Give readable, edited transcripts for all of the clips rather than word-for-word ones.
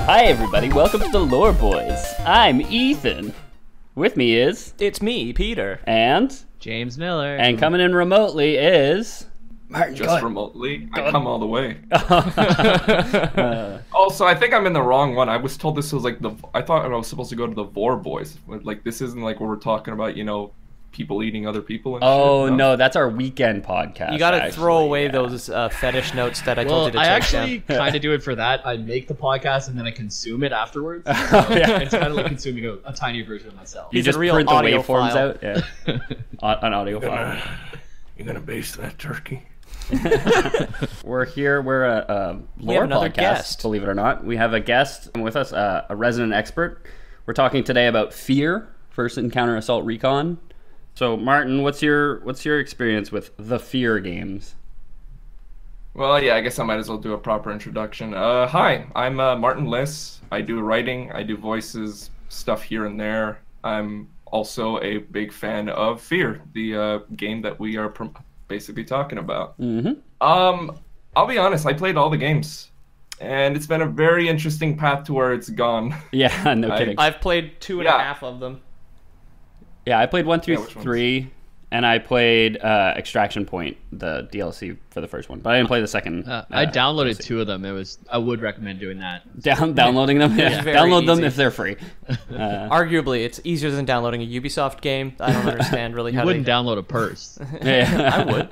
Hi everybody, welcome to the Lore Boys. I'm Ethan. With me is... It's me, Peter. And... James Miller. And coming in remotely is... Martin. Just remotely? I come all the way. Also, I think I'm in the wrong one. I was told this was like I thought I was supposed to go to the F.E.A.R Boys. Like, this isn't like where we're talking about, you know, people eating other people and shit. No, that's our weekend podcast. You gotta throw away those fetish notes that I told you to I take actually down. kind of do it for that. I make the podcast and then I consume it afterwards. So Yeah. It's kind of like consuming a tiny version of myself. You He's just a real print the audio waveforms file. out? Yeah. An audio file. You're gonna baste that turkey? We're here. We're a lore have another podcast, guest. believe it or not. We have a guest with us, a resident expert. We're talking today about F.E.A.R, First Encounter Assault Recon. So, Martin, what's your experience with the F.E.A.R games? Well, yeah, I guess I might as well do a proper introduction. Hi, I'm Martin Liss. I do writing, I do voices, stuff here and there. I'm also a big fan of F.E.A.R, the game that we are basically talking about. Mm-hmm. I'll be honest, I played all the games, and it's been a very interesting path to where it's gone. Yeah, no kidding. I've played 2.5 of them. Yeah, I played 1 through which ones? 3, and I played Extraction Point, the DLC for the first one, but I didn't play the second. I downloaded DLC. 2 of them. I would recommend doing that. Downloading them. It's Yeah. very Download them easy. if they're free. Arguably, it's easier than downloading a Ubisoft game. I don't understand really You how wouldn't they... download a purse. Yeah. I would.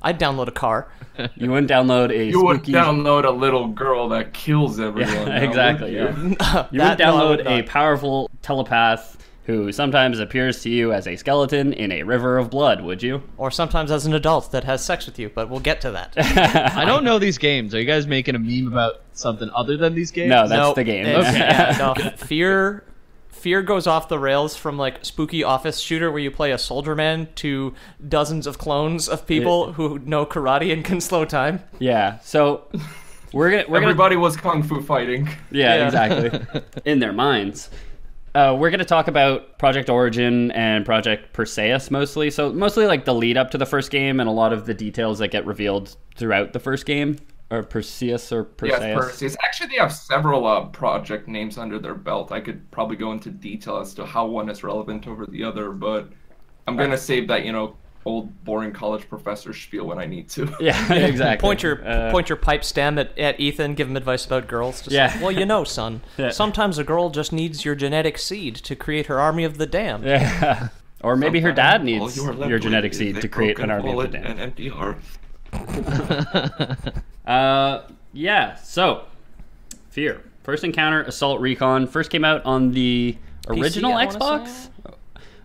I'd download a car. You wouldn't download a You would spooky... download a little girl that kills everyone. Yeah, now, exactly. would you? Yeah. You would download a powerful telepath who sometimes appears to you as a skeleton in a river of blood, would you? Or sometimes as an adult that has sex with you, but we'll get to that. I don't know these games. Are you guys making a meme about something other than these games? No, that's Nope. the game. It's- yeah, no. Fear goes off the rails from like spooky office shooter where you play a soldier man to dozens of clones of people who know karate and can slow time. Yeah, so we're gonna Everybody was kung fu fighting. Yeah, Yeah. exactly. In their minds. We're going to talk about Project Origin and Project Perseus mostly. So mostly like the lead up to the first game and a lot of the details that get revealed throughout the first game. Or Perseus or Perseus. Yes, Perseus. Actually, they have several project names under their belt. I could probably go into detail as to how one is relevant over the other, but I'm going to save that, old boring college professor spiel when I need to. Yeah, exactly. Point your pipe stem at Ethan. Give him advice about girls. Just Yeah. like, well, you know, son. Yeah. Sometimes a girl just needs your genetic seed to create her army of the damned. Yeah. Or maybe her dad All needs you are left your with genetic is seed a to create an broken army of wallet the damned. and empty heart. Yeah, so F.E.A.R. First Encounter Assault Recon first came out on the original I wanna Xbox say?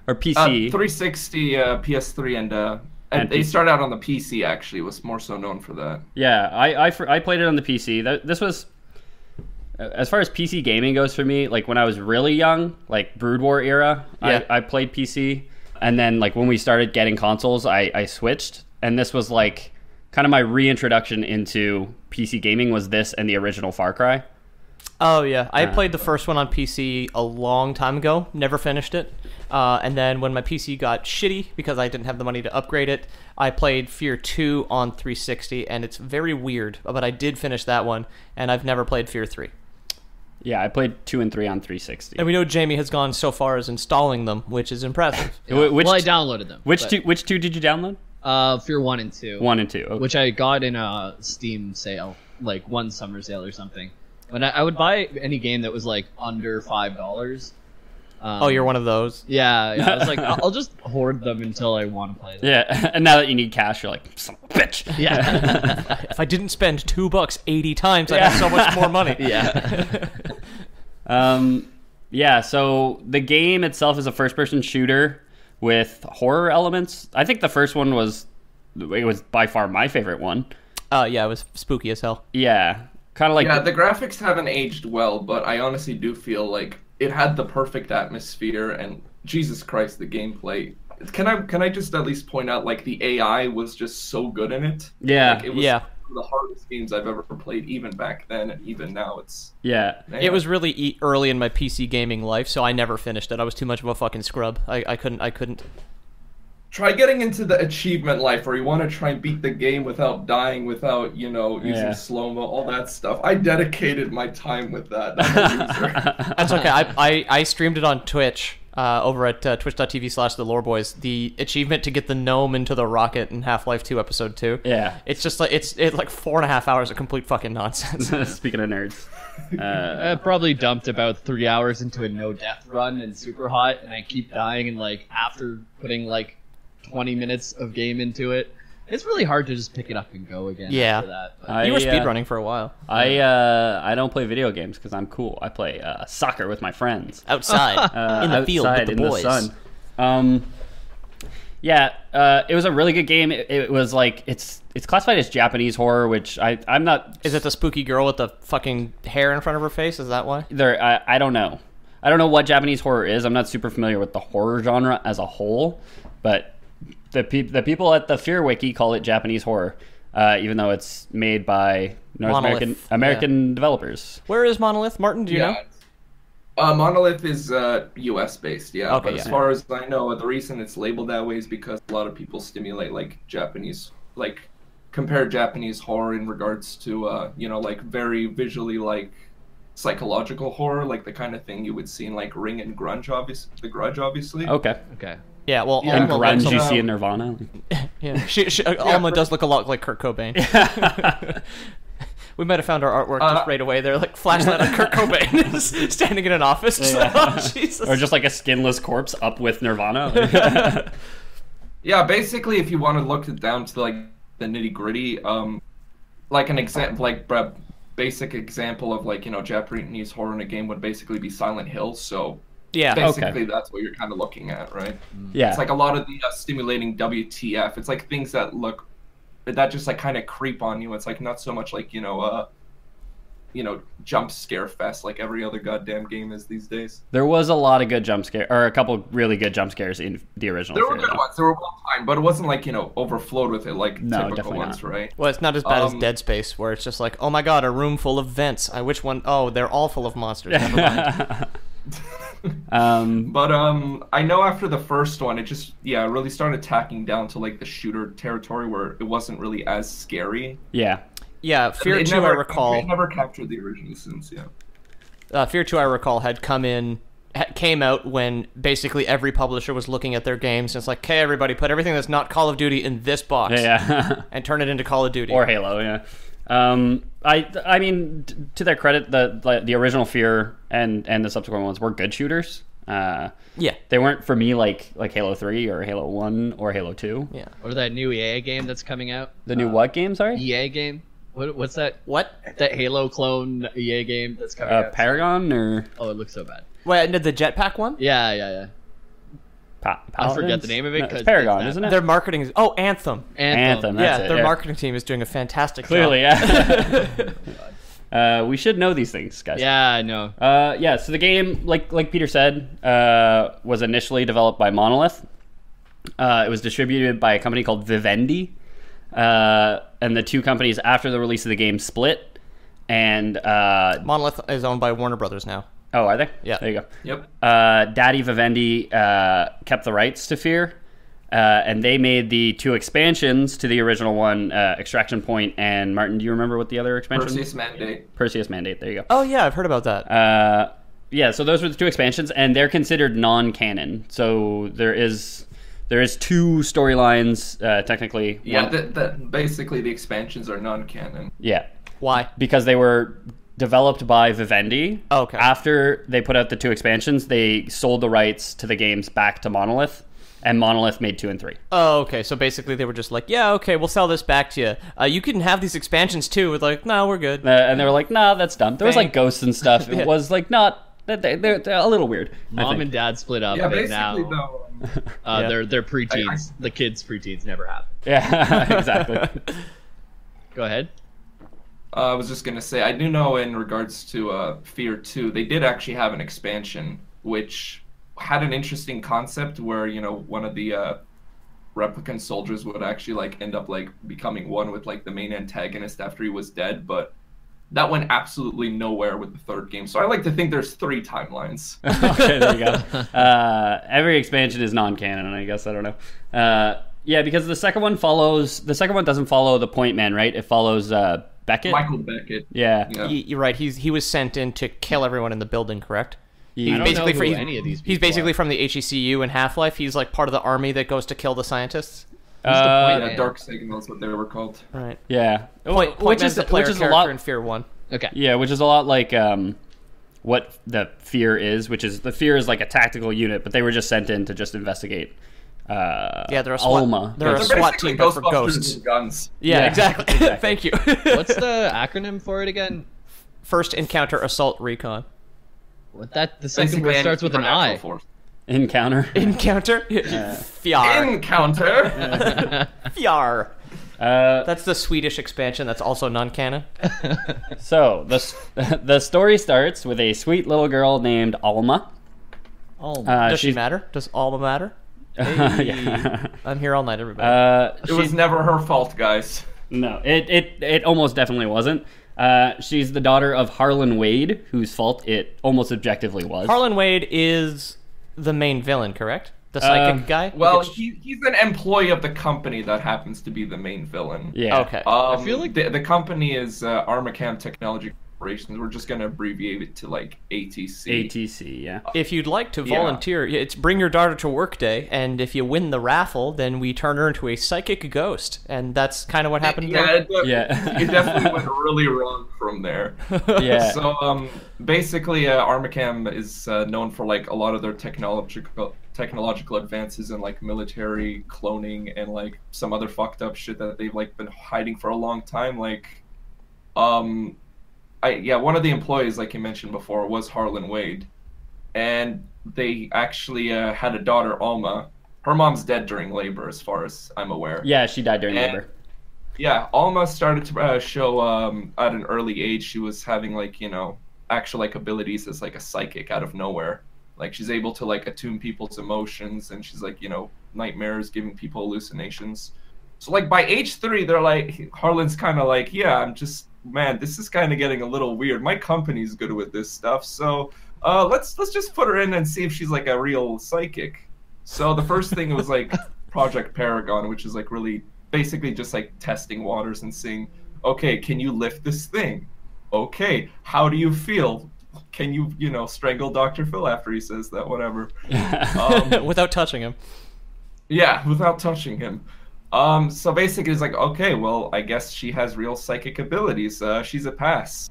or PC. 360, PS3, and they started out on the PC. Actually, was more so known for that. Yeah, I played it on the PC. This was, as far as PC gaming goes for me, like when I was really young, like Brood War era, Yeah. I played PC. And then like when we started getting consoles, I switched. And this was like kind of my reintroduction into PC gaming was this and the original Far Cry. Oh yeah, I played the first one on PC a long time ago. Never finished it. And then when my PC got shitty because I didn't have the money to upgrade it, I played F.E.A.R 2 on 360, and it's very weird. But I did finish that one, and I've never played F.E.A.R 3. Yeah, I played 2 and 3 on 360. And we know Jamie has gone so far as installing them, which is impressive. Which I downloaded them. Which but, which two did you download? F.E.A.R 1 and 2. 1 and 2. Okay. Which I got in a Steam sale, like one summer sale or something. But I would buy any game that was like under $5. Oh, you're one of those. Yeah, I was like, I'll just hoard them until I want to play them. Yeah, and now that you need cash, you're like, son of a bitch. Yeah. If I didn't spend $2 80 times, I'd have so much more money. Yeah. Yeah, so the game itself is a first-person shooter with horror elements. I think the first one was by far my favorite one. Yeah, it was spooky as hell. Yeah, kind of like Yeah, the graphics haven't aged well, but I honestly do feel like it had the perfect atmosphere, and Jesus Christ, the gameplay. Can I just at least point out, like, the AI was just so good in it? Yeah, Like, it was yeah. one of the hardest games I've ever played, even back then, and even now it's... yeah. Man. It was really early in my PC gaming life, so I never finished it. I was too much of a fucking scrub. I couldn't. try getting into the achievement life where you want to try and beat the game without dying, without, you know, using slow-mo, all that stuff. I dedicated my time with that. I'm a loser. That's okay. I streamed it on Twitch over at twitch.tv/theloreboys. The achievement to get the gnome into the rocket in Half-Life 2 Episode 2. Yeah. It's just like it's like 4.5 hours of complete fucking nonsense. Speaking of nerds. I probably dumped about 3 hours into a no-death run and super hot, and I keep dying, and like after putting like 20 minutes of game into it, it's really hard to just pick it up and go again after that. But You were speedrunning for a while. I don't play video games because I'm cool. I play soccer with my friends. Outside, in the field with the boys. In the sun. It was a really good game. It was like it's classified as Japanese horror, which I'm not. Is it the spooky girl with the fucking hair in front of her face? Is that why? I don't know. I don't know what Japanese horror is. I'm not super familiar with the horror genre as a whole, but the people at the F.E.A.R. wiki call it Japanese horror, even though it's made by American developers. Where is Monolith? Martin, do you know? Monolith is U.S. based, yeah. Okay, but as far as I know, the reason it's labeled that way is because a lot of people stimulate like Japanese, like compare Japanese horror in regards to you know, like very visually like psychological horror, like the kind of thing you would see in like Ring and Grunge, obviously. Okay. Yeah, well, Yeah, And Alma grunge looks you a- see in Nirvana. Yeah, Alma does look a lot like Kurt Cobain. We might have found our artwork just right away. They're like flashlight on Kurt Cobain standing in an office. Just like, oh, Jesus. Or just like a skinless corpse up with Nirvana. Yeah, basically, if you want to look it down to like the nitty gritty, like an example, like basic example of like, you know, Japanese horror in a game would basically be Silent Hill. So Yeah. basically that's what you're kind of looking at, right? Yeah. It's like a lot of the stimulating WTF. It's like things that just like kind of creep on you. It's like not so much like, you know, jump scare fest like every other goddamn game is these days. There was a lot of good jump scare, or a couple really good jump scares in the original. There were F.E.A.R., good though. ones. There were well timed, but it wasn't like, you know, overflowed with it like No, typical definitely ones, not. right? Well, it's not as bad as Dead Space, where it's just like, oh my god, a room full of vents. Which one? Oh, they're all full of monsters. Never mind. But I know after the first one, it just really started tacking down to like the shooter territory where it wasn't really as scary. Yeah. Yeah, F.E.A.R. 2, I It recall. never captured the original sense. Yeah. F.E.A.R. 2, I recall, had came out when basically every publisher was looking at their games and it's like, okay, everybody, put everything that's not Call of Duty in this box Yeah. and turn it into Call of Duty. Or Halo, yeah. I mean, to their credit, the original F.E.A.R. and the subsequent ones were good shooters. Yeah. They weren't for me like Halo 3 or Halo 1 or Halo 2. Yeah. or that new EA game that's coming out. The new what game, sorry? EA game. What's that? What? That Halo clone EA game that's coming out. Paragon or Oh, it looks so bad. Wait, the jetpack one? Yeah. I forget the name of it. It's 'cause Paragon, it's isn't that it? Their marketing is... Oh, Anthem. Anthem. That's Yeah, it, their marketing team is doing a fantastic Clearly, job. yeah. We should know these things, guys. Yeah, I know. So the game, like Peter said, was initially developed by Monolith. It was distributed by a company called Vivendi. And the two companies after the release of the game split. And Monolith is owned by Warner Brothers now. oh, are they? Yeah. There you go. Yep. Daddy Vivendi kept the rights to F.E.A.R. And they made the two expansions to the original one, Extraction Point and Martin. Do you remember what the other expansion? Perseus Mandate. Perseus Mandate. There you go. Oh, yeah, I've heard about that. Yeah, so those were the two expansions, and they're considered non-canon. So there is two storylines technically. Yeah, basically the expansions are non-canon. Yeah, Why? because they were developed by Vivendi. Oh, okay. After they put out the two expansions, they sold the rights to the games back to Monolith, and Monolith made 2 and 3. Oh, okay. So basically they were just like, yeah, okay, we'll sell this back to you. You can have these expansions too. With like, no, we're good. And they were like, nah, that's dumb. There was like ghosts and stuff. It Yeah. was like not... They're a little weird. I Mom think. and dad split up, Yeah, and basically now though. Yeah. they're preteens. The kids' preteens never happen. Yeah, exactly. Go ahead. I was just gonna say, I do know in regards to F.E.A.R. 2, they did actually have an expansion, which had an interesting concept where, you know, one of the replicant soldiers would actually like end up like becoming one with like the main antagonist after he was dead, but that went absolutely nowhere with the third game. So I like to think there's 3 timelines. Okay, there you go. Every expansion is non-canon, I guess. I don't know. Yeah, because the second one doesn't follow the Point Man, right? It follows Beckett. Michael Beckett. Yeah. You're right. He was sent in to kill everyone in the building, correct? Yeah. I don't know who any of these people He's basically are. from the HECU in Half-Life. He's like part of the army that goes to kill the scientists. Yeah, Dark Signals, what they were called. Right. Yeah. Point which Man's is the player which is a character lot. in F.E.A.R. 1. Okay. Yeah, which is a lot like what the F.E.A.R. is, which is the F.E.A.R. is like a tactical unit, but they were just sent in to just investigate. Yeah, they're a SWAT. Alma. They're a They're SWAT basically team, but for Ghostbusters ghosts. with guns. Yeah, Yeah, exactly. exactly. Thank you. What's the acronym for it again? First Encounter Assault Recon. What that? The second Basically, word starts with an supernatural I. force. Encounter. Encounter? F.E.A.R. Encounter. F.E.A.R. Uh, That's the Swedish expansion that's also non-canon. so the story starts with a sweet little girl named Alma. Oh, Does she she's- matter? Does Alma matter? Yeah. I'm here all night, everybody. It was never her fault, guys. No, it almost definitely wasn't. She's the daughter of Harlan Wade, whose fault it almost objectively was. Harlan Wade is the main villain, correct? The psychic guy? Well, Because- he's an employee of the company that happens to be the main villain. Yeah. Okay. I feel like- the company is Armacam Technology Corporation. We're just gonna abbreviate it to like ATC. ATC, yeah. If you'd like to Yeah. volunteer, it's Bring Your Daughter to Work Day, and if you win the raffle, then we turn her into a psychic ghost, and that's kind of what happened. Yeah, Yeah. it definitely went really wrong from there. Yeah. So basically, Armacam is known for like a lot of their technological advances in like military cloning and like some other fucked up shit that they've like been hiding for a long time. Like, one of the employees, like you mentioned before, was Harlan Wade, and they actually had a daughter, Alma. Her mom's dead during labor, as far as I'm aware. Yeah, she died during And- labor. Yeah, Alma started to show at an early age. She was having like actual like abilities as like a psychic out of nowhere. Like she's able to like attune people's emotions, and she's like nightmares, giving people hallucinations. So like by age 3, they're like Harlan's kind of like, yeah, man, this is kind of getting a little weird. My company's good with this stuff, so let's just put her in and see if she's like a real psychic. So the first thing was like Project Paragon, which is like really basically just like testing waters and seeing, okay, can you lift this thing? Okay, how do you feel? Can you strangle Dr. Phil after he says that? Whatever. Without touching him. Yeah, without touching him. So basically it's like, okay, well, I guess she has real psychic abilities. She's a pass.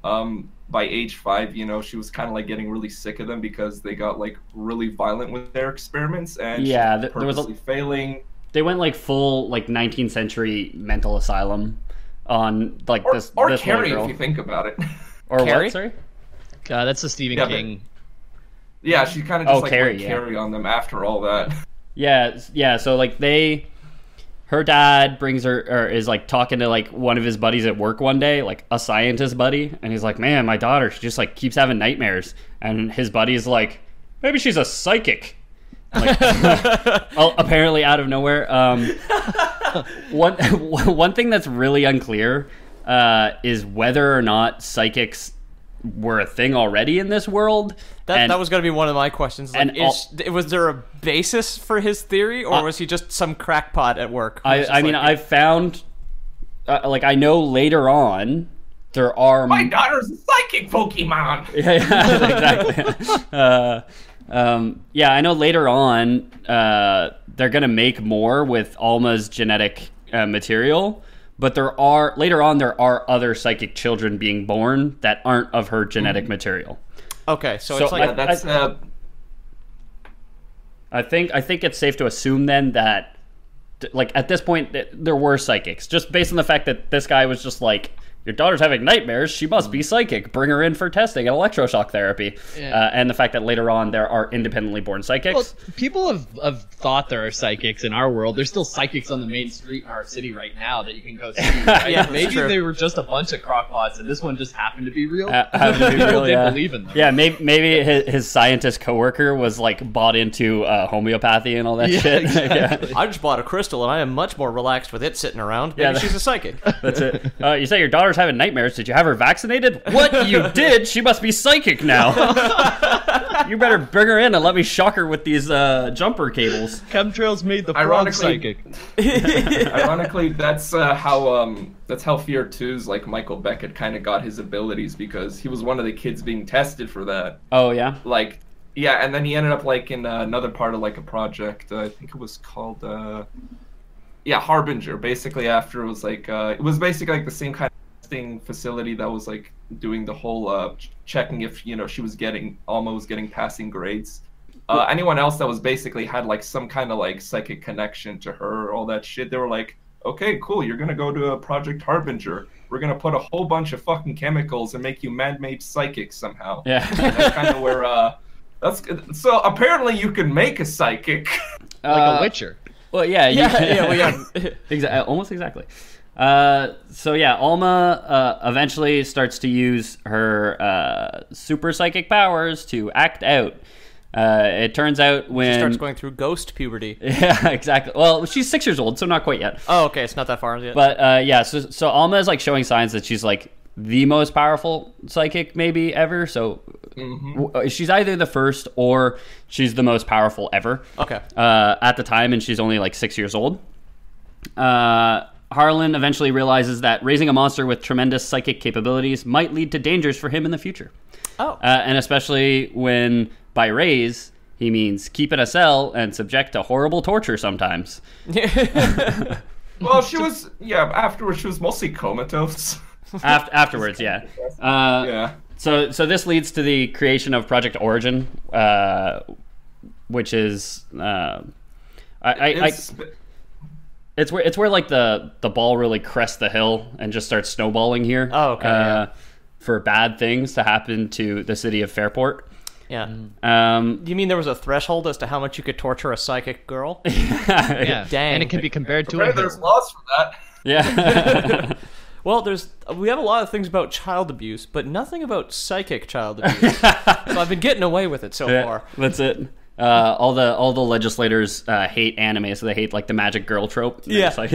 By age 5, she was kind of like getting really sick of them because they got like really violent with their experiments, and Yeah, she was there was purposely failing. They went like full like 19th century mental asylum on like Or this little Carrie, girl. if you think about it. Or Carrie? what? Sorry. that's the Stephen Yeah, but- King. Yeah, she kind of just Carrie, went yeah. Carrie on them after all that. Yeah. So like her dad brings her or is like talking to like one of his buddies at work one day, like a scientist buddy, and he's like, "Man, my daughter, she just like keeps having nightmares." And his buddy's like, "Maybe she's a psychic." Like, apparently out of nowhere. One thing that's really unclear is whether or not psychics were a thing already in this world. That was going to be one of my questions. Like, and was there a basis for his theory, or was he just some crackpot at work? I've found, like, I know later on there are. My daughter's a psychic Pokemon. Yeah, exactly. Yeah, I know later on they're gonna make more with Alma's genetic material, but there are other psychic children being born that aren't of her genetic material. Okay, so So it's like That's I think it's safe to assume then that, like, at this point there were psychics, just based on the fact that this guy was just like, your daughter's having nightmares, she must be psychic, bring her in for testing and electroshock therapy. Yeah. And the fact that later on there are independently born psychics. Well, people have thought there are psychics in our world. There's still psychics on the main street in our city right now that you can go see. Right? Yeah, Maybe true. they were just a bunch of crockpots, and this one just happened to be real. Happened to be People real, did yeah. believe in them. Yeah, maybe his scientist coworker was like bought into homeopathy and all that Yeah, shit. exactly. I just bought a crystal and I am much more relaxed with it sitting around. Maybe Yeah, she's a psychic. That's it. You say your daughter's daughter's having nightmares. Did you have her vaccinated? What? You did? She must be psychic now. You better bring her in and let me shock her with these jumper cables. Chemtrails made the frog psychic. Ironically, that's how F.E.A.R. 2's like Michael Beckett kind of got his abilities, because he was one of the kids being tested for that. Oh yeah. Like, yeah, and then he ended up like in another part of like a project. I think it was called Harbinger. Basically, after it was basically like the same kind of testing facility that was like doing the whole checking if she was almost getting passing grades. Anyone else that was basically had like some kind of like psychic connection to her, all that shit, they were like, okay, cool, you're gonna go to a Project Harbinger. We're gonna put a whole bunch of fucking chemicals and make you man-made psychic somehow. Yeah. And that's kind of where so apparently you can make a psychic. Like a Witcher. Well, almost exactly. So yeah, Alma eventually starts to use her super psychic powers to act out. It turns out when she starts going through ghost puberty. Yeah, exactly. Well, she's 6 years old, so not quite yet. Oh, okay, it's not that far yet. But yeah, so Alma is like showing signs that she's like the most powerful psychic maybe ever. So she's either the first or she's the most powerful ever. Okay. At the time, and she's only like 6 years old. Harlan eventually realizes that raising a monster with tremendous psychic capabilities might lead to dangers for him in the future. Oh. And especially when by raise he means keep in a cell and subject to horrible torture sometimes. Well, she was afterwards she was mostly comatose. Afterwards, yeah. Yeah. So this leads to the creation of Project Origin, which is it's where like the ball really crests the hill and just starts snowballing here. Oh, okay. For bad things to happen to the city of Fairport. Yeah. You mean there was a threshold as to how much you could torture a psychic girl? Yeah. Dang. And it can be compared to there's laws for that. Yeah. Well, we have a lot of things about child abuse, but nothing about psychic child abuse. So I've been getting away with it so far. That's it. All the legislators hate anime, so they hate like the magic girl trope. Yeah. Like,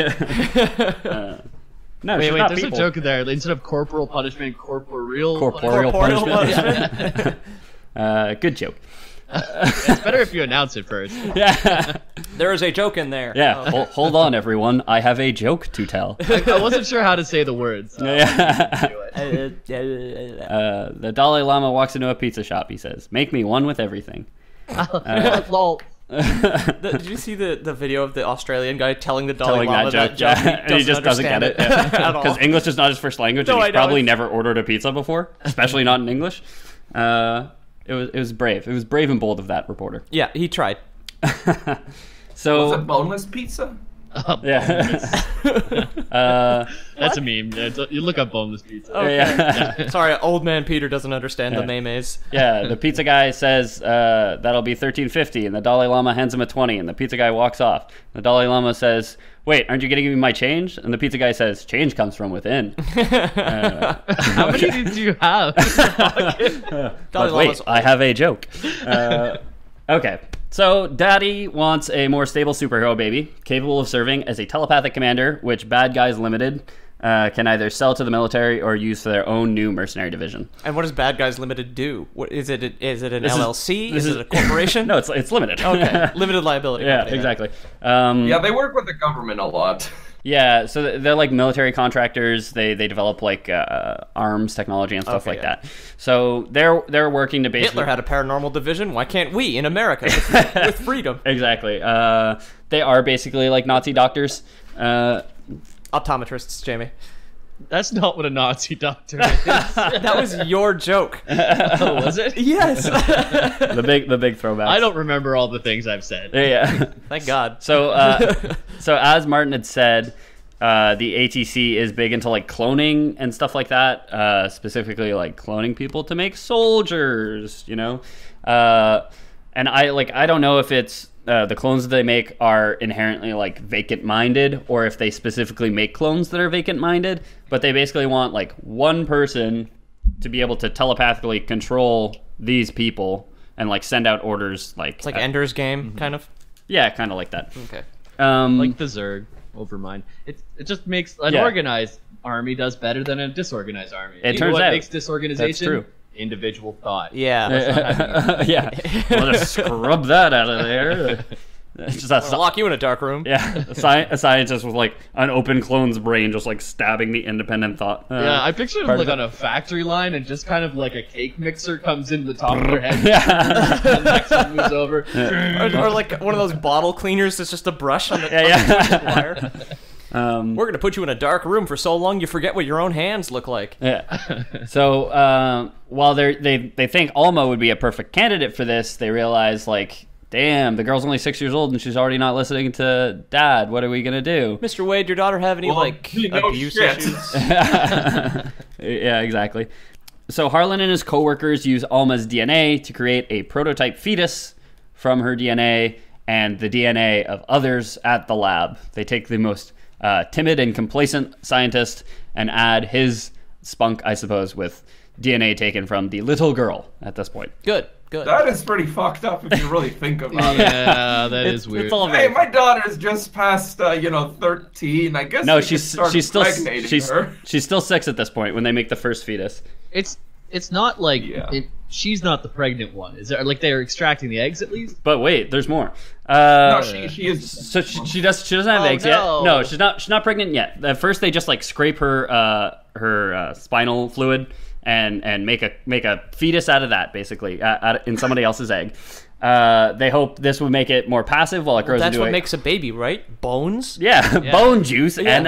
no, wait, there's people. a joke there. Instead of corporal punishment, corporeal punishment. Good joke. It's better if you announce it first. Yeah. There is a joke in there. Yeah. Oh. Hold on, everyone. I have a joke to tell. I wasn't sure how to say the words. So the Dalai Lama walks into a pizza shop. He says, "Make me one with everything." Lol. Did you see the video of the Australian guy telling the Dalai Lama that joke? And he just doesn't get it. Because English is not his first language, and he's probably never ordered a pizza before, especially not in English. It was brave. It was brave and bold of that reporter. Yeah, he tried. So was it boneless pizza? Yeah. That's a meme. You look up boneless pizza. Okay. Yeah. Sorry, old man Peter doesn't understand the memes. Yeah, the pizza guy says that'll be $13.50, and the Dalai Lama hands him a 20, and the pizza guy walks off. The Dalai Lama says, "Wait, aren't you getting me my change?" And the pizza guy says, "Change comes from within." How many did you have? But wait, I have a joke. Okay. So, Daddy wants a more stable superhero baby, capable of serving as a telepathic commander, which Bad Guys Limited can either sell to the military or use for their own new mercenary division. And what does Bad Guys Limited do? What is it? Is it an LLC? Is it a corporation? No, it's limited. Okay, limited liability. Yeah, company, exactly. Yeah, they work with the government a lot. Yeah, so they're like military contractors. They develop like arms technology and stuff like that. So they're working to basically. Hitler had a paranormal division. Why can't we in America with freedom? Exactly. They are basically like Nazi doctors. Optometrists, Jamie. That's not what a Nazi doctor is. That was your joke. Oh, was it? Yes. the big throwback. I don't remember all the things I've said. Yeah. Thank God. So as Martin had said, the ATC is big into like cloning and stuff like that. Specifically, like cloning people to make soldiers. You know, and I don't know if it's. The clones that they make are inherently like vacant-minded, or if they specifically make clones that are vacant-minded. But they basically want like one person to be able to telepathically control these people and like send out orders. Like it's like Ender's Game, kind of. Yeah, kind of like that. Okay. Like the Zerg over mine. It just makes an organized army does better than a disorganized army. It You know turns what out makes disorganization? that's true. Individual thought. Yeah. Yeah, we'll just scrub that out of there. It's just I'll lock you in a dark room. yeah, a scientist with like an open clone's brain, just like stabbing the independent thought. Yeah, I pictured him part like of on a factory line, and just kind of like a cake mixer comes into the top of their head. Yeah. And the next one moves over. Or like one of those bottle cleaners that's just a brush on the, Yeah. We're going to put you in a dark room for so long you forget what your own hands look like. Yeah. So while they think Alma would be a perfect candidate for this, they realize like, damn, the girl's only 6 years old and she's already not listening to Dad. What are we gonna do? Mr. Wade, your daughter have any, abuse issues? Yeah, exactly. So Harlan and his coworkers use Alma's DNA to create a prototype fetus from her DNA and the DNA of others at the lab. They take the most timid and complacent scientist and add his spunk, I suppose, with DNA taken from the little girl at this point. Good. That is pretty fucked up if you really think about it. Yeah, that is weird. It's all Hey, my daughter's just past, 13. I guess No, we she's could start still impregnating her. she's still 6 at this point when they make the first fetus. It's not like she's not the pregnant one. Is there like they're extracting the eggs at least? But wait, there's more. No, she is. So she doesn't have eggs no. yet. No, she's not pregnant yet. At first, they just like scrape her spinal fluid and make a fetus out of that, basically, in somebody else's egg. They hope this would make it more passive while it grows That's into what makes a baby, right? Bones? Yeah, bone juice and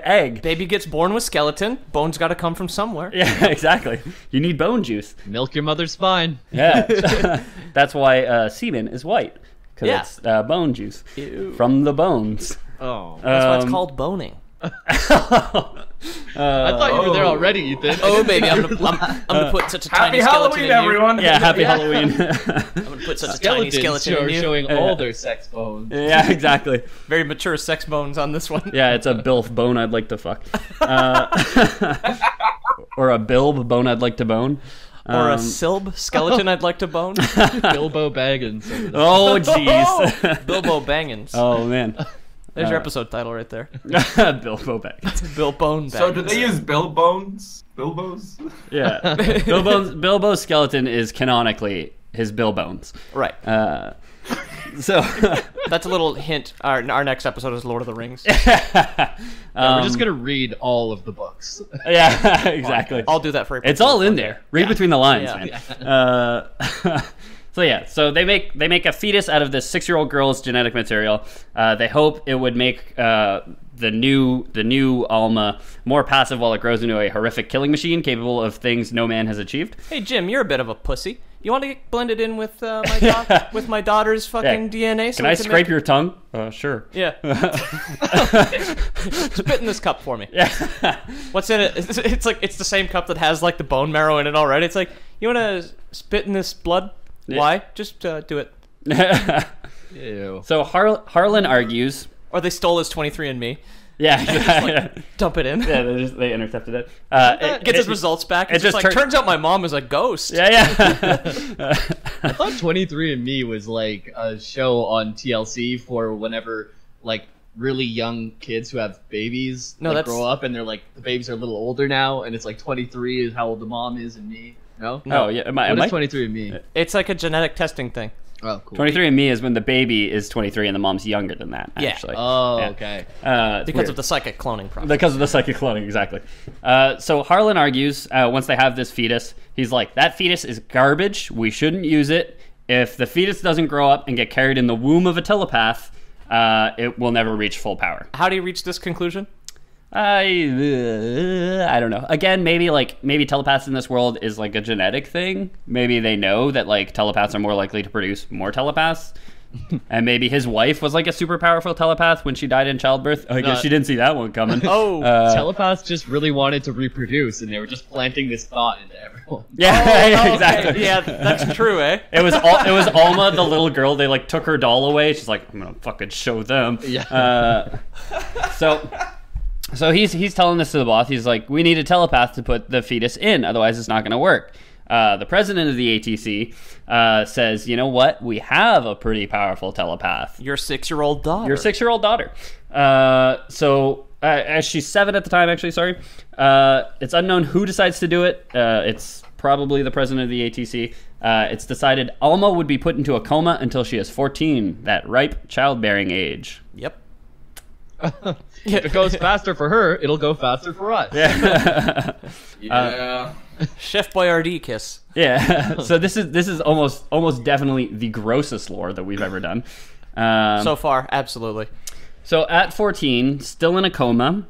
egg. Baby gets born with skeleton. Bones got to come from somewhere. Yeah, exactly. You need bone juice. Milk your mother's spine. Yeah, that's why semen is white, because Yeah. it's bone juice Ew. from the bones. Oh. That's why it's called boning. I thought you were there already, Ethan. Oh, baby, I'm gonna put such a Happy tiny skeleton Halloween, in you. everyone! Yeah, happy Halloween. I'm gonna put such a tiny Skeletons skeleton in you. showing all their sex bones. Yeah, exactly. Very mature sex bones on this one. Yeah, it's a bilf bone I'd like to fuck. Or a bilb bone I'd like to bone. Or a silb skeleton I'd like to bone. Bilbo Baggins. Oh, jeez. Bilbo Bangins. Oh, man. There's your episode title right there. Bilbo back. Bill Bone Bangins. So do they use Bilbones? Bilbos? Yeah. Bilbo's skeleton is canonically his Bilbones. Right. So That's a little hint. Our next episode is Lord of the Rings. We're just gonna read all of the books. yeah, exactly. I'll do that for April. It's all in there. Read between the lines, Yeah. man. So they make a fetus out of this 6-year-old girl's genetic material. They hope it would make the new Alma more passive while it grows into a horrific killing machine capable of things no man has achieved. Hey Jim, you're a bit of a pussy. You want to get blended in with with my daughter's fucking DNA? So Can I scrape your tongue? Sure. Yeah. Spit in this cup for me. Yeah. What's in it? It's like it's the same cup that has like the bone marrow in it already. It's like, you want to spit in this blood? Yeah. Why? Just do it. Ew. So Harlan argues. Or they stole his 23andMe. Yeah. Dump it in. Yeah, they intercepted it. Gets his results back. It's just just like, turns out my mom is a ghost. Yeah. I thought 23andMe was like a show on TLC for whenever like really young kids who have babies grow up and they're like the babies are a little older now and it's like 23 is how old the mom is and me. No? Oh yeah. What is 23andMe? It's like a genetic testing thing. Oh, cool. 23andMe is when the baby is 23 and the mom's younger than that. Yeah. Actually. Oh, Yeah. okay. It's Because weird. of the psychic cloning process. Because of the psychic cloning, exactly. So Harlan argues, once they have this fetus, he's like, that fetus is garbage. We shouldn't use it. If the fetus doesn't grow up and get carried in the womb of a telepath, it will never reach full power. How do you reach this conclusion? I don't know. Again, maybe telepaths in this world is like a genetic thing. Maybe they know that like telepaths are more likely to produce more telepaths. And maybe his wife was like a super powerful telepath when she died in childbirth. I guess she didn't see that one coming. Telepaths just really wanted to reproduce, and they were just planting this thought into everyone. Yeah, exactly. Yeah, that's true, eh? It was Alma, the little girl. They like took her doll away. She's like, I'm gonna fucking show them. Yeah. So he's telling this to the boss. He's like, we need a telepath to put the fetus in, otherwise it's not gonna work. The president of the ATC says, you know what? We have a pretty powerful telepath. Your 6-year-old daughter. Your 6-year-old daughter. So she's 7 at the time, actually, sorry. It's unknown who decides to do it. It's probably the president of the ATC. It's decided Alma would be put into a coma until she is 14, that ripe childbearing age. Yep. If it goes faster for her, it'll go faster for us. Yeah. Chef Boyardee kiss. Yeah. So this is almost definitely the grossest lore that we've ever done. So far, absolutely. So at 14, still in a coma,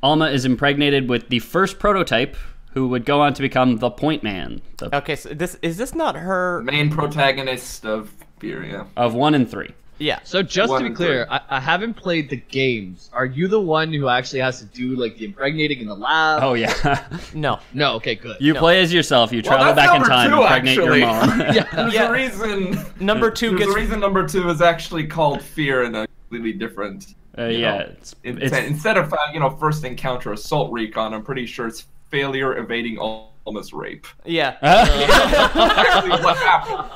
Alma is impregnated with the first prototype, who would go on to become the Point Man. Okay, so is this not her Main protagonist of F.E.A.R, yeah. Of 1 and 3. Yeah. So just to be 1 clear, and 3. I haven't played the games. Are you the one who actually has to do like the impregnating in the lab? Oh yeah. No. No. Okay. Good. You play as yourself. You travel that's back in number time, 2, impregnate your actually. mom. There's a reason. Number 2 There's gets a reason number 2 is actually called F.E.A.R and a completely different. Yeah. Instead of first encounter assault recon, I'm pretty sure it's failure evading almost rape. Yeah. Actually, what happened?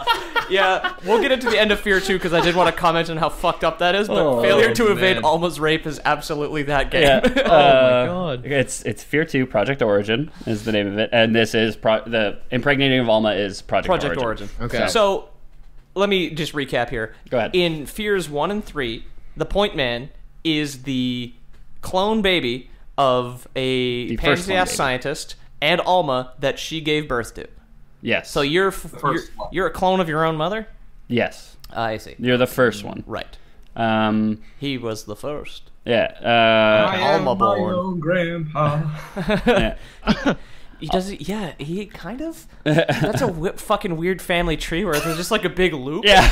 Yeah, we'll get into the end of F.E.A.R 2 because I did want to comment on how fucked up that is, but failure to evade man. Alma's rape is absolutely that game. Yeah. my God. It's F.E.A.R 2 Project Origin is the name of it, and this is the impregnating of Alma is Project Origin. Okay. So, let me just recap here. Go ahead. In F.E.A.R.'s 1 and 3, the Point Man is the clone baby of a The first clone pansy-ass baby. scientist and Alma that she gave birth to. Yes. So you're first one. you're a clone of your own mother? yes, I see. you're the first one. Right. Um. He was the first. Yeah. I am Alma my born. own grandpa. Yeah. He does it. Yeah, he kind of. That's a fucking weird family tree where there's just like a big loop. Yeah.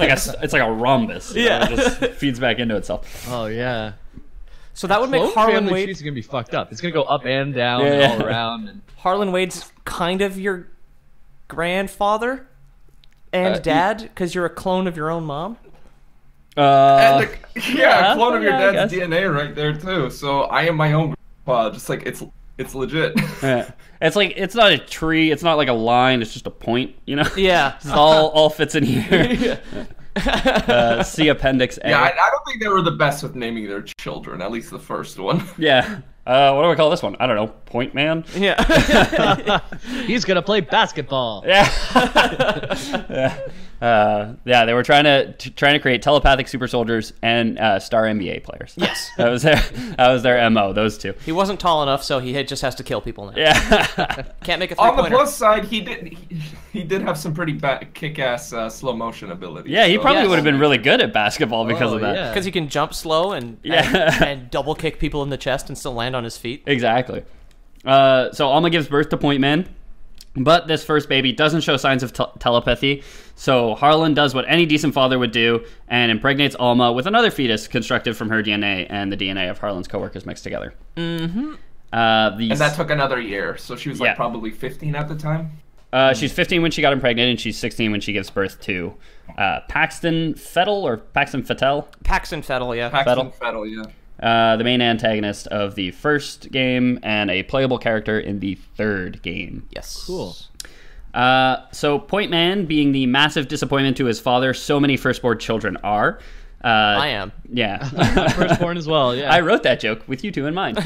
It's like a rhombus. Yeah. It just feeds back into itself. Oh yeah. So that would make Clone Harlan family Wade. trees are gonna be fucked up. It's gonna go up and down Yeah, and yeah. all around. And Harlan Wade's kind of your grandfather and dad because you're a clone of your own mom. And yeah, clone of your yeah, I dad's guess. DNA right there too. So I am my own grandpa. Just like it's legit. Yeah. It's like it's not a tree. It's not like a line. It's just a point. You know. Yeah. It all fits in here. See Appendix A. Yeah, I don't think they were the best with naming their children. At least the first one. Yeah. What do I call this one? I don't know. Point Man. Yeah. he's gonna play basketball. Yeah. Yeah. They were trying to create telepathic super soldiers and star NBA players. Yes. That was their MO. Those two. He wasn't tall enough, so he just has to kill people now. Yeah. Can't make a On the three-pointer. plus side, he did have some pretty kick-ass slow motion abilities. Yeah. He so- probably Yes. would have been really good at basketball because Oh, of that. yeah. Because he can jump slow and double kick people in the chest and still land on his feet. Exactly. So Alma gives birth to Point Man, but this first baby doesn't show signs of telepathy. So Harlan does what any decent father would do and impregnates Alma with another fetus constructed from her DNA and the DNA of Harlan's coworkers mixed together. Mm-hmm. And that took another year, so she was like Yeah. probably 15 at the time. She's 15 when she got impregnated, and she's 16 when she gives birth to Paxton Fettel. Paxton Fettel, yeah. Paxton Fettel, yeah. The main antagonist of the first game and a playable character in the third game. Yes. Cool. So Point Man being the massive disappointment to his father, so many firstborn children are. I am. Yeah. Firstborn as well. Yeah. I wrote that joke with you two in mind.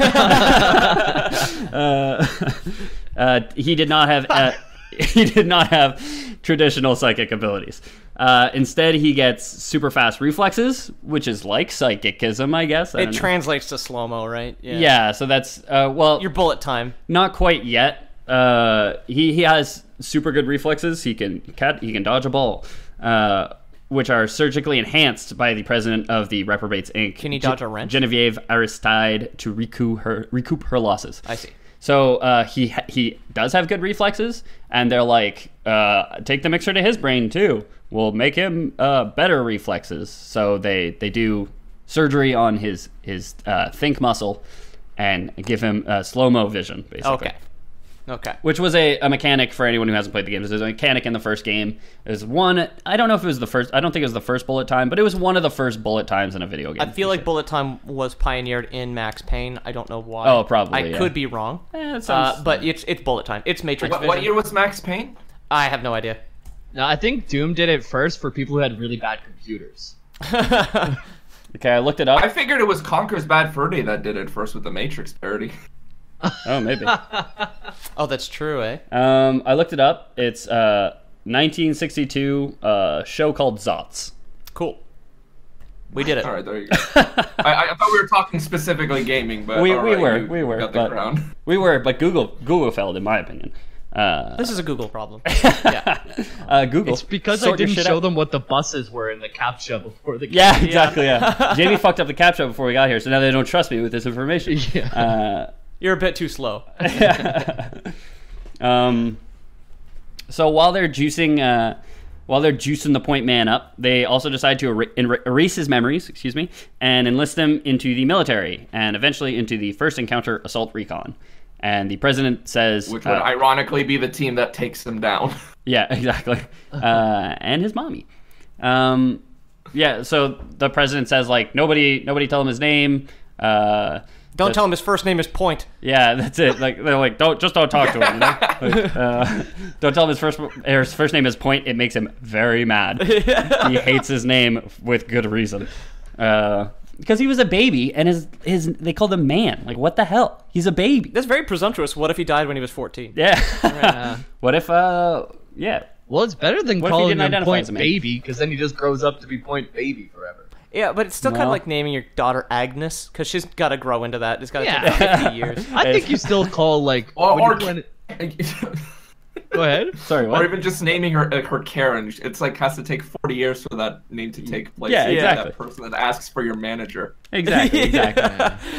He did not have traditional psychic abilities. Instead, he gets super fast reflexes, which is like psychicism, I guess. I It don't know. translates to slow-mo, right? Yeah, so that's well, Your bullet time. not quite yet. He has super good reflexes. He can dodge a ball, which are surgically enhanced by the president of the Reprobates Inc. Can he dodge a wrench? Genevieve Aristide to recoup her losses. I see. So he does have good reflexes, and they're like, take the mixer to his brain too. We'll make him better reflexes. So they do surgery on his think muscle and give him slow-mo vision, basically. Okay. Which was a mechanic for anyone who hasn't played the games. There's a mechanic in the first game. There's one. I don't know if it was the first. I don't think it was the first bullet time, but it was one of the first bullet times in a video game. I feel like bullet time was pioneered in Max Payne. I don't know why. Oh, probably, I yeah. could be wrong. It sounds- But it's bullet time. It's Matrix What Vision. year was Max Payne? I have no idea. No, I think Doom did it first for people who had really bad computers. Okay, I looked it up. I figured it was Conker's Bad Fur Day that did it first with the Matrix parody. Oh, maybe. Oh, that's true, eh? I looked it up. It's 1962 show called Zots. Cool. We did it. All right, there you go. I thought we were talking specifically gaming, but We all right, were, you got the but crown. we were, but Google failed in my opinion. This is a Google problem. Yeah. Google. It's because I sort your didn't shit show out. them what the buses were in the CAPTCHA before the game. Yeah, exactly. Yeah. Jamie fucked up the CAPTCHA before we got here, so now they don't trust me with this information. Yeah. You're a bit too slow. So while they're juicing the point man up, they also decide to erase his memories, and enlist him into the military, and eventually into the First Encounter Assault Recon. And the president says, Which would ironically be the team that takes them down. yeah, exactly, and his mommy. Yeah, so the president says like nobody tell him his name. Don't tell him his first name is Point. Yeah, that's it. Like they're like, don't talk to him. You know? Like, don't tell him his first name is Point. It makes him very mad. He hates his name with good reason. Because he was a baby, and his they called him man. Like, what the hell? He's a baby. That's very presumptuous. What if he died when he was 14? Yeah. What if? Yeah. Well, it's better than What if he calling didn't him identify as Point a man? Baby, because then he just grows up to be Point Baby forever. Yeah, but it's still kind of Well- like naming your daughter Agnes, because she's got to grow into that. It's got to Yeah. take 50 years. I think you still call, like... Or Go ahead. Sorry. What? Or even just naming her Karen. It's like has to take 40 years for that name to take place. Yeah, You're exactly. That person that asks for your manager. Exactly.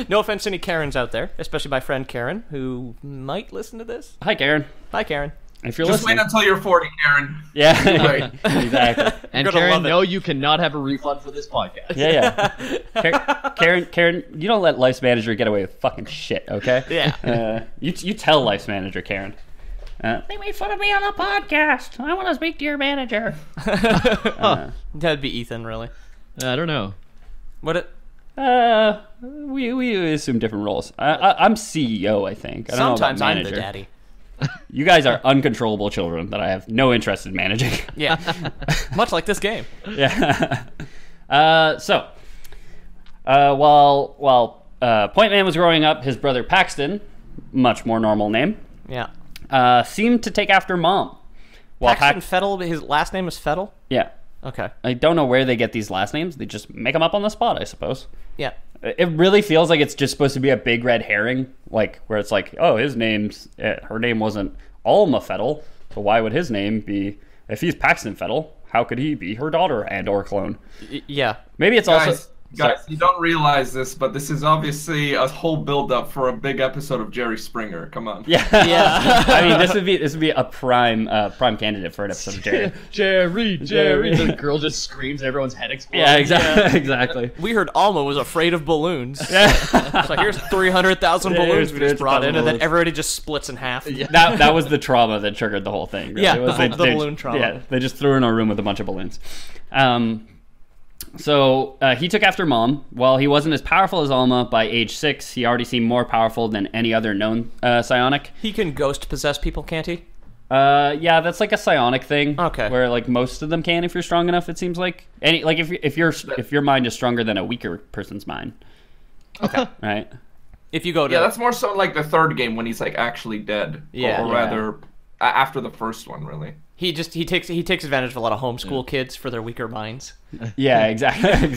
No offense to any Karens out there, especially my friend Karen, who might listen to this. Hi, Karen. Hi, Karen. If you're Just listening. wait until you're 40, Karen. Yeah. Right. Exactly. And You're gonna Karen, love it. no, you cannot have a refund for this podcast. Yeah. Karen, you don't let Life's Manager get away with fucking shit, okay? Yeah. You tell Life's Manager, Karen. They made fun of me on the podcast. I want to speak to your manager. That'd be Ethan, really. I don't know. What it? We assume different roles. I'm CEO, I think. I don't Sometimes know about I'm the manager. daddy. You guys are uncontrollable children that I have no interest in managing. Yeah. Much like this game. Yeah. While Point Man was growing up, his brother Paxton, much more normal name, Yeah. seemed to take after Mom. While Paxton Fettel, his last name is Fettel? Yeah. Okay. I don't know where they get these last names. They just make them up on the spot, I suppose. Yeah. It really feels like it's just supposed to be a big red herring, like where it's like, oh, her name wasn't Alma Fettel, so why would his name be? If he's Paxton Fettel, how could he be her daughter and/or clone? Yeah. Maybe it's also. Guys, you don't realize this, but this is obviously a whole build-up for a big episode of Jerry Springer. Come on. Yeah, yeah. I mean, this would be a prime candidate for an episode of Jerry. Jerry. The girl just screams, everyone's head explodes. Yeah, exactly. We heard Alma was afraid of balloons. Yeah. So here's 300,000 Yeah, balloons here's we just brought in, and then 300,000 everybody just splits in half. Yeah. That was the trauma that triggered the whole thing. Really. Yeah, It was the balloon trauma. Yeah, they just threw her in a room with a bunch of balloons. So he took after Mom. While he wasn't as powerful as Alma, by age 6, he already seemed more powerful than any other known psionic. He can ghost possess people, can't he? Yeah, that's like a psionic thing. Okay. Where like most of them can if you're strong enough. It seems like if your mind is stronger than a weaker person's mind. Okay. Right. If you go to... Yeah, that's more so like the third game when he's like actually dead. Yeah. Or Yeah. rather, after the first one, really. He takes advantage of a lot of homeschool kids for their weaker minds. Yeah, exactly.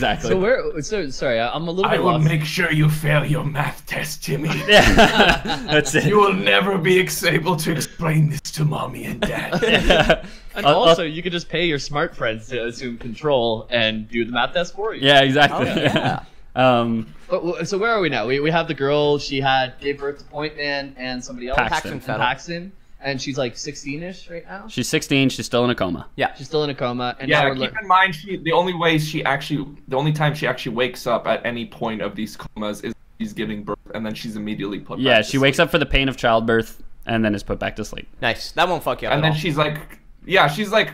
So sorry, I'm a little I bit will lost. make sure you fail your math test, Timmy. That's it. You will never be able to explain this to mommy and dad. And also, you could just pay your smart friends to assume control and do the math test for you. Yeah, exactly. Oh, yeah. So where are we now? We have the girl. She gave birth to Point Man and somebody else. Paxton. Paxton. And she's like 16-ish right now. She's 16. She's still in a coma. Yeah. She's still in a coma. And now Yeah, we're keep in mind, the only time she actually wakes up at any point of these comas is she's giving birth, and then she's immediately put back Yeah, to she wakes sleep. up for the pain of childbirth and then is put back to sleep. Nice. That won't fuck you up And at then all. she's like,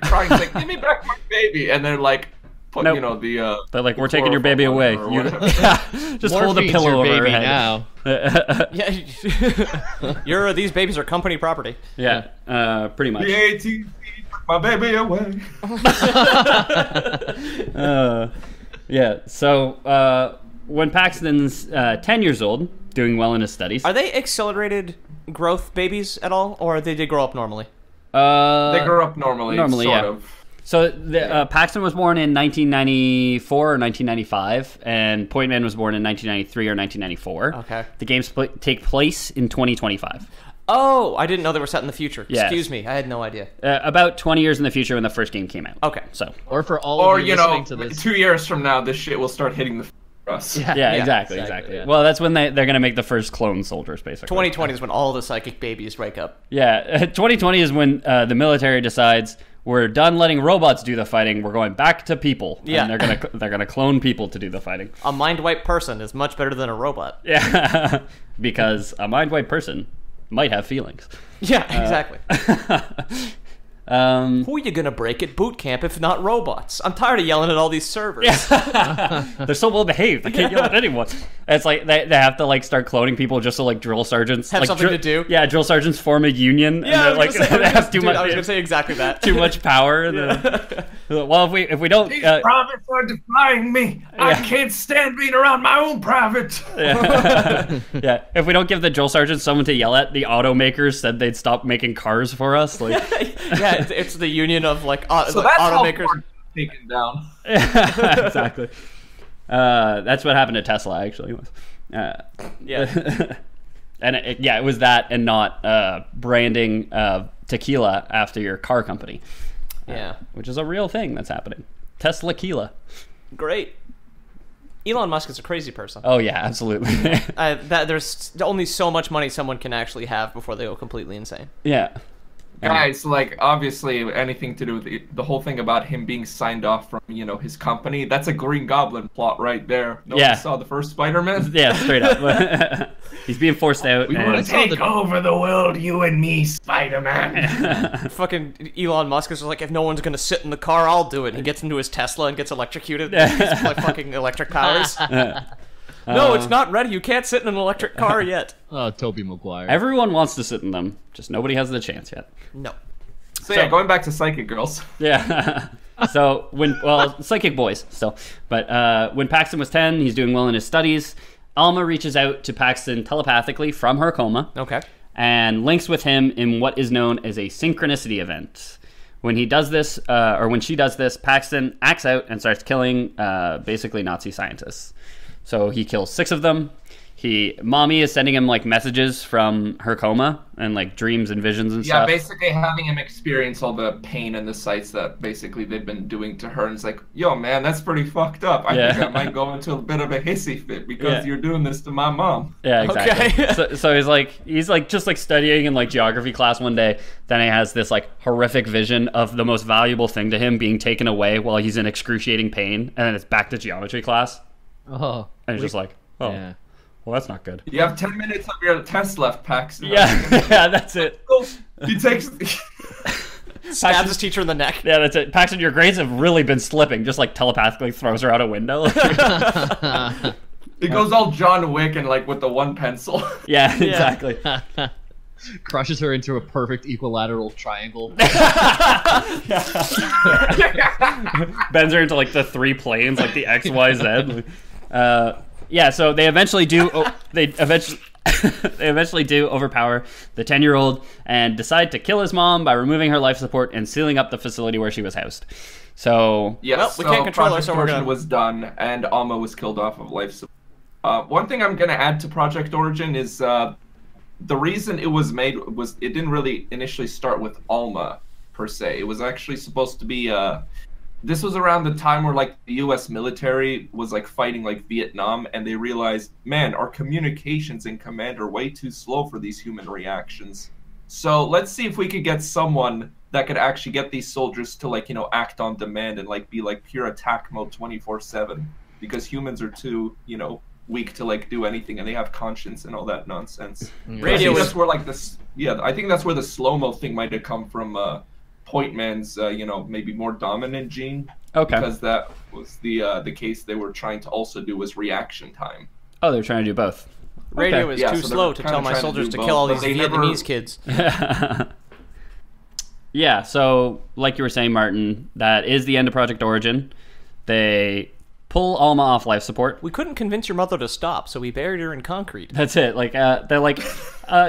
crying, she's like, give me back my baby, and they're like, put, Nope. you know, the They're like, we're taking your baby away. or You, whatever. yeah, just hold a Morphine's pillow your over her baby head. now. Yeah. These babies are company property. Yeah, pretty much. The AT&T took my baby away. Yeah. So when Paxton's 10 years old, doing well in his studies. Are they accelerated growth babies at all, or they grow up normally? They grow up normally sort of. So Paxton was born in 1994 or 1995, and Point Man was born in 1993 or 1994. Okay. The games take place in 2025. Oh, I didn't know they were set in the future. Yes. Excuse me, I had no idea. About 20 years in the future when the first game came out. Okay. So. Or for all of you listening to this. 2 years from now, this shit will start hitting the us. Yeah, exactly. Yeah. Well, that's when they're going to make the first clone soldiers, basically. 2020 is when all the psychic babies wake up. Yeah, 2020 is when the military decides we're done letting robots do the fighting. We're going back to people. Yeah, and they're gonna clone people to do the fighting. A mind wipe person is much better than a robot. Yeah, because a mind wipe person might have feelings. Yeah, exactly. Who are you gonna break at boot camp if not robots? I'm tired of yelling at all these servers. They're so well behaved. I can't yell at anyone. It's like they have to like start cloning people just so like drill sergeants have like, something to do. Yeah, drill sergeants form a union. Yeah, and they have too much. I was gonna say exactly that. Too much power. Well, if we don't, these privates are defying me. I can't stand being around my own private. Yeah, if we don't give the drill sergeants someone to yell at, the automakers said they'd stop making cars for us. Like, yeah, it's the union of like so that's automakers how Ford taken down. Exactly. That's what happened to Tesla, actually. Yeah. And it was that, and not branding tequila after your car company. Yeah, which is a real thing that's happening. Tesla Tequila. Great. Elon Musk is a crazy person. Oh yeah, absolutely. There's only so much money someone can actually have before they go completely insane. Yeah. Guys, like, obviously, anything to do with the whole thing about him being signed off from, his company, that's a Green Goblin plot right there. Nobody saw the first Spider-Man? Yeah, straight up. He's being forced out. We want to take over the world, you and me, Spider-Man. Fucking Elon Musk is like, if no one's going to sit in the car, I'll do it. He gets into his Tesla and gets electrocuted. He's like fucking electric powers. No, it's not ready. You can't sit in an electric car yet. Oh, Tobey Maguire. Everyone wants to sit in them, just nobody has the chance yet. No. So yeah, going back to Psychic Girls. Yeah. So Psychic Boys still. But when Paxton was 10, he's doing well in his studies. Alma reaches out to Paxton telepathically from her coma. Okay. And links with him in what is known as a synchronicity event. When he does this, or when she does this, Paxton acts out and starts killing basically Nazi scientists. So he kills 6 of them. Mommy is sending him like messages from her coma and like dreams and visions and stuff. Yeah, basically having him experience all the pain and the sights that basically they've been doing to her. And it's like, yo, man, that's pretty fucked up. I think I might go into a bit of a hissy fit because you're doing this to my mom. Yeah, exactly. Okay. so he's just like studying in like geography class one day. Then he has this like horrific vision of the most valuable thing to him being taken away while he's in excruciating pain. And then it's back to geometry class. Oh. And he's just like, oh. Yeah. Well, that's not good. You have 10 minutes of your test left, Paxton. Yeah, that's it. He takes... Stabs his teacher in the neck. Yeah, that's it. Paxton, your grades have really been slipping. Just like telepathically throws her out a window. It goes all John Wick and like with the one pencil. Yeah, exactly. Crushes her into a perfect equilateral triangle. Bends her into like the 3 planes, like the X, Y, Z. Yeah, so they eventually do. They eventually do overpower the 10-year-old and decide to kill his mom by removing her life support and sealing up the facility where she was housed. So yes, we can't control her, so we're gonna... was done, and Alma was killed off of life support. One thing I'm gonna add to Project Origin is the reason it was made was it didn't really initially start with Alma per se. It was actually supposed to be. This was around the time where like the U.S. military was like fighting like Vietnam, and they realized, man, our communications in command are way too slow for these human reactions. So let's see if we could get someone that could actually get these soldiers to like act on demand and like be like pure attack mode 24/7, because humans are too weak to like do anything, and they have conscience and all that nonsense. Radio that's where like this. Yeah, I think that's where the slow-mo thing might have come from. Point Man's, maybe more dominant gene. Okay. Because that was the case they were trying to also do was reaction time. Oh, they're trying to do both. Radio is too slow to tell my soldiers to kill all these Vietnamese kids. Yeah, so like you were saying, Martin, that is the end of Project Origin. They pull Alma off life support. We couldn't convince your mother to stop, so we buried her in concrete. That's it. Like, they're like,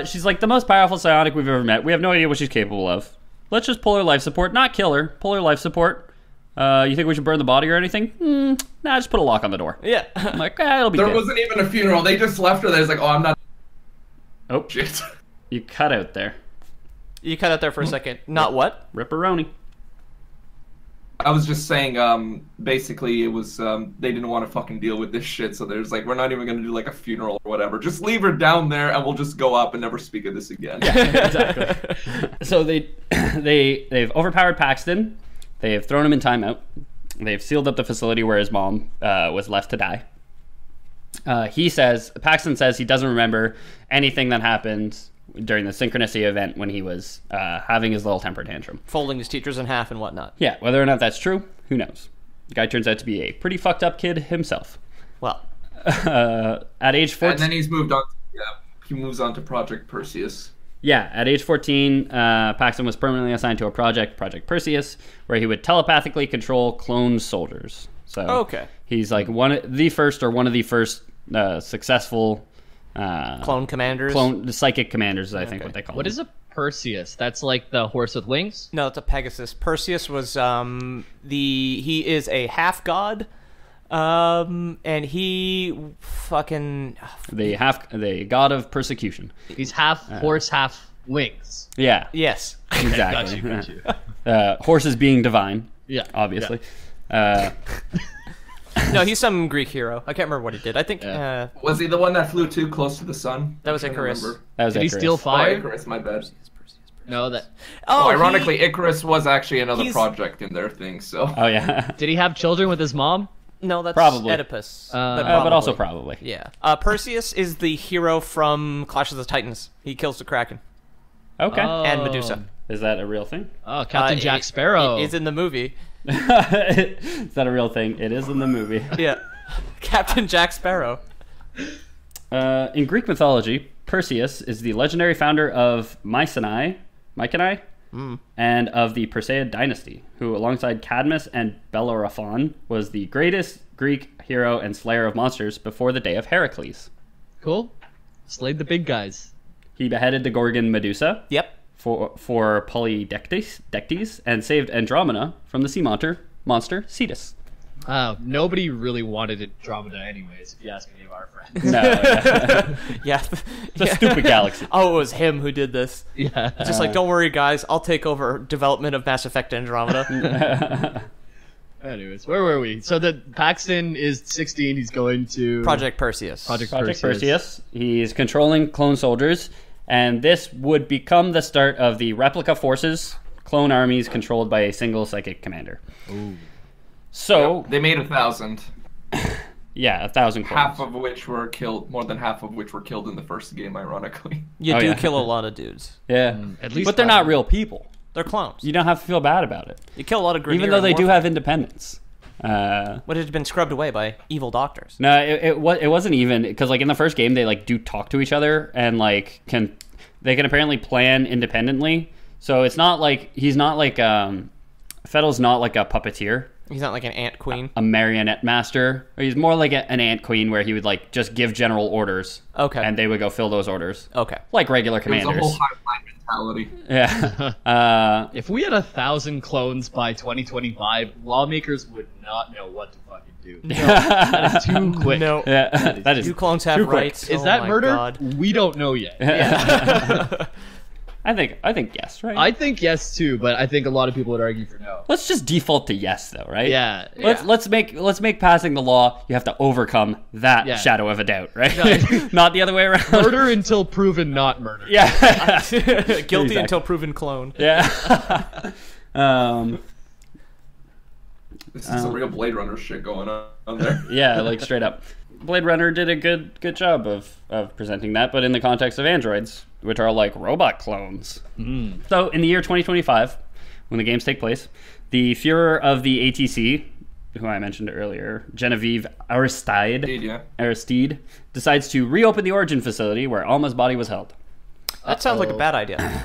she's like the most powerful psionic we've ever met. We have no idea what she's capable of. Let's just pull her life support, not kill her. Pull her life support. You think we should burn the body or anything? Nah, just put a lock on the door. Yeah. I'm like, it'll be There good. wasn't even a funeral. They just left her there. It's like, oh, I'm not. Oh, Shit. you cut out there. You cut out there for a second. Not what? Ripperoni. I was just saying, basically, it was, they didn't want to fucking deal with this shit, so there's like, we're not even gonna do like a funeral or whatever. Just leave her down there, and we'll just go up and never speak of this again. Exactly. So they've overpowered Paxton. They've thrown him in timeout. They've sealed up the facility where his mom was left to die. Paxton says he doesn't remember anything that happened during the synchronicity event when he was having his little temper tantrum. Folding his teachers in half and whatnot. Yeah, whether or not that's true, who knows? The guy turns out to be a pretty fucked up kid himself. Well. At age 14... And then he's moved on. Yeah, he moves on to Project Perseus. Yeah, at age 14, Paxton was permanently assigned to a project, Project Perseus, where he would telepathically control cloned soldiers. So Okay. He's like one of the first successful Clone commanders? the psychic commanders is I think what they call What them. is a Perseus? That's like the horse with wings? No, it's a Pegasus. Perseus was he is a half god. And he fucking the god of persecution. He's half horse, half wings. Yeah, yes. exactly. Got you. Horses being divine. Yeah. Obviously. No, he's some Greek hero. I can't remember what he did. I think Was he the one that flew too close to the sun? that was I can't Icarus. remember. That was Did he Icarus. steal Oh, fire? Icarus, my bad. No, that. Oh, Oh, ironically, Icarus was actually another he's- project in their thing, so. Oh yeah, Did he have children with his mom? No, that's Probably. Oedipus. but also probably. Yeah. Perseus is the hero from Clash of the Titans. He kills the Kraken Okay, and Medusa. is that a real thing? Oh, Captain Jack Sparrow. It is in the movie. Is that a real thing? It is in the movie. Yeah. Captain Jack Sparrow. In Greek mythology, Perseus is the legendary founder of Mycenae, and of the Perseid dynasty, who, alongside Cadmus and Bellerophon, was the greatest Greek hero and slayer of monsters before the day of Heracles. Cool. Slayed the big guys. He beheaded the Gorgon Medusa Yep. for Polydectes and saved Andromeda from the sea monster Cetus. Nobody really wanted Andromeda anyways, if you ask any of our friends. No, yeah. Yeah. It's a stupid galaxy. Oh, it was him who did this. Yeah. Just like, don't worry, guys. I'll take over development of Mass Effect Andromeda. Anyways, where were we? So that Paxton is 16. He's going to Project Perseus. Project Perseus. He's controlling clone soldiers, and this would become the start of the replica forces, clone armies controlled by a single psychic commander. Ooh. So, They made 1,000, yeah, 1,000 clones. half of which were killed, more than half of which were killed in the first game, ironically. You Oh, do yeah. kill a lot of dudes. Yeah, At least but they're not real people. They're clones. You don't have to feel bad about it, You kill a lot of Grenier even though they and do Morph- have independence. What had been scrubbed away by evil doctors. No, it wasn't even because like in the first game they like do talk to each other and like can apparently plan independently. So it's not like he's not like Fettel's not like a puppeteer, He's not like an ant queen. a marionette master. He's more like an ant queen where he would like just give general orders. Okay. And they would go fill those orders. Okay. Like regular It was a commanders. whole hive mind mentality. Yeah. If we had 1,000 clones by 2025, lawmakers would not know what to fucking do. That is too quick. No. Yeah. That is Do clones have too quick. rights? Is Oh that my murder? God. We don't know yet. I think yes, right? I think yes too, but I think a lot of people would argue for no. Let's just default to yes though, right? Yeah. Let's make passing the law. You have to overcome that Yeah. shadow of a doubt, right? Not the other way around. Murder until proven not murder. Yeah. Guilty Exactly. until proven clone. Yeah. This is some real Blade Runner shit going on there. Yeah, like straight up. Blade Runner did a good job of presenting that, but in the context of androids, which are like robot clones. So in the year 2025, when the games take place, the Führer of the ATC, who I mentioned earlier, Genevieve Aristide, decides to reopen the Origin facility where Alma's body was held. That sounds like a bad idea.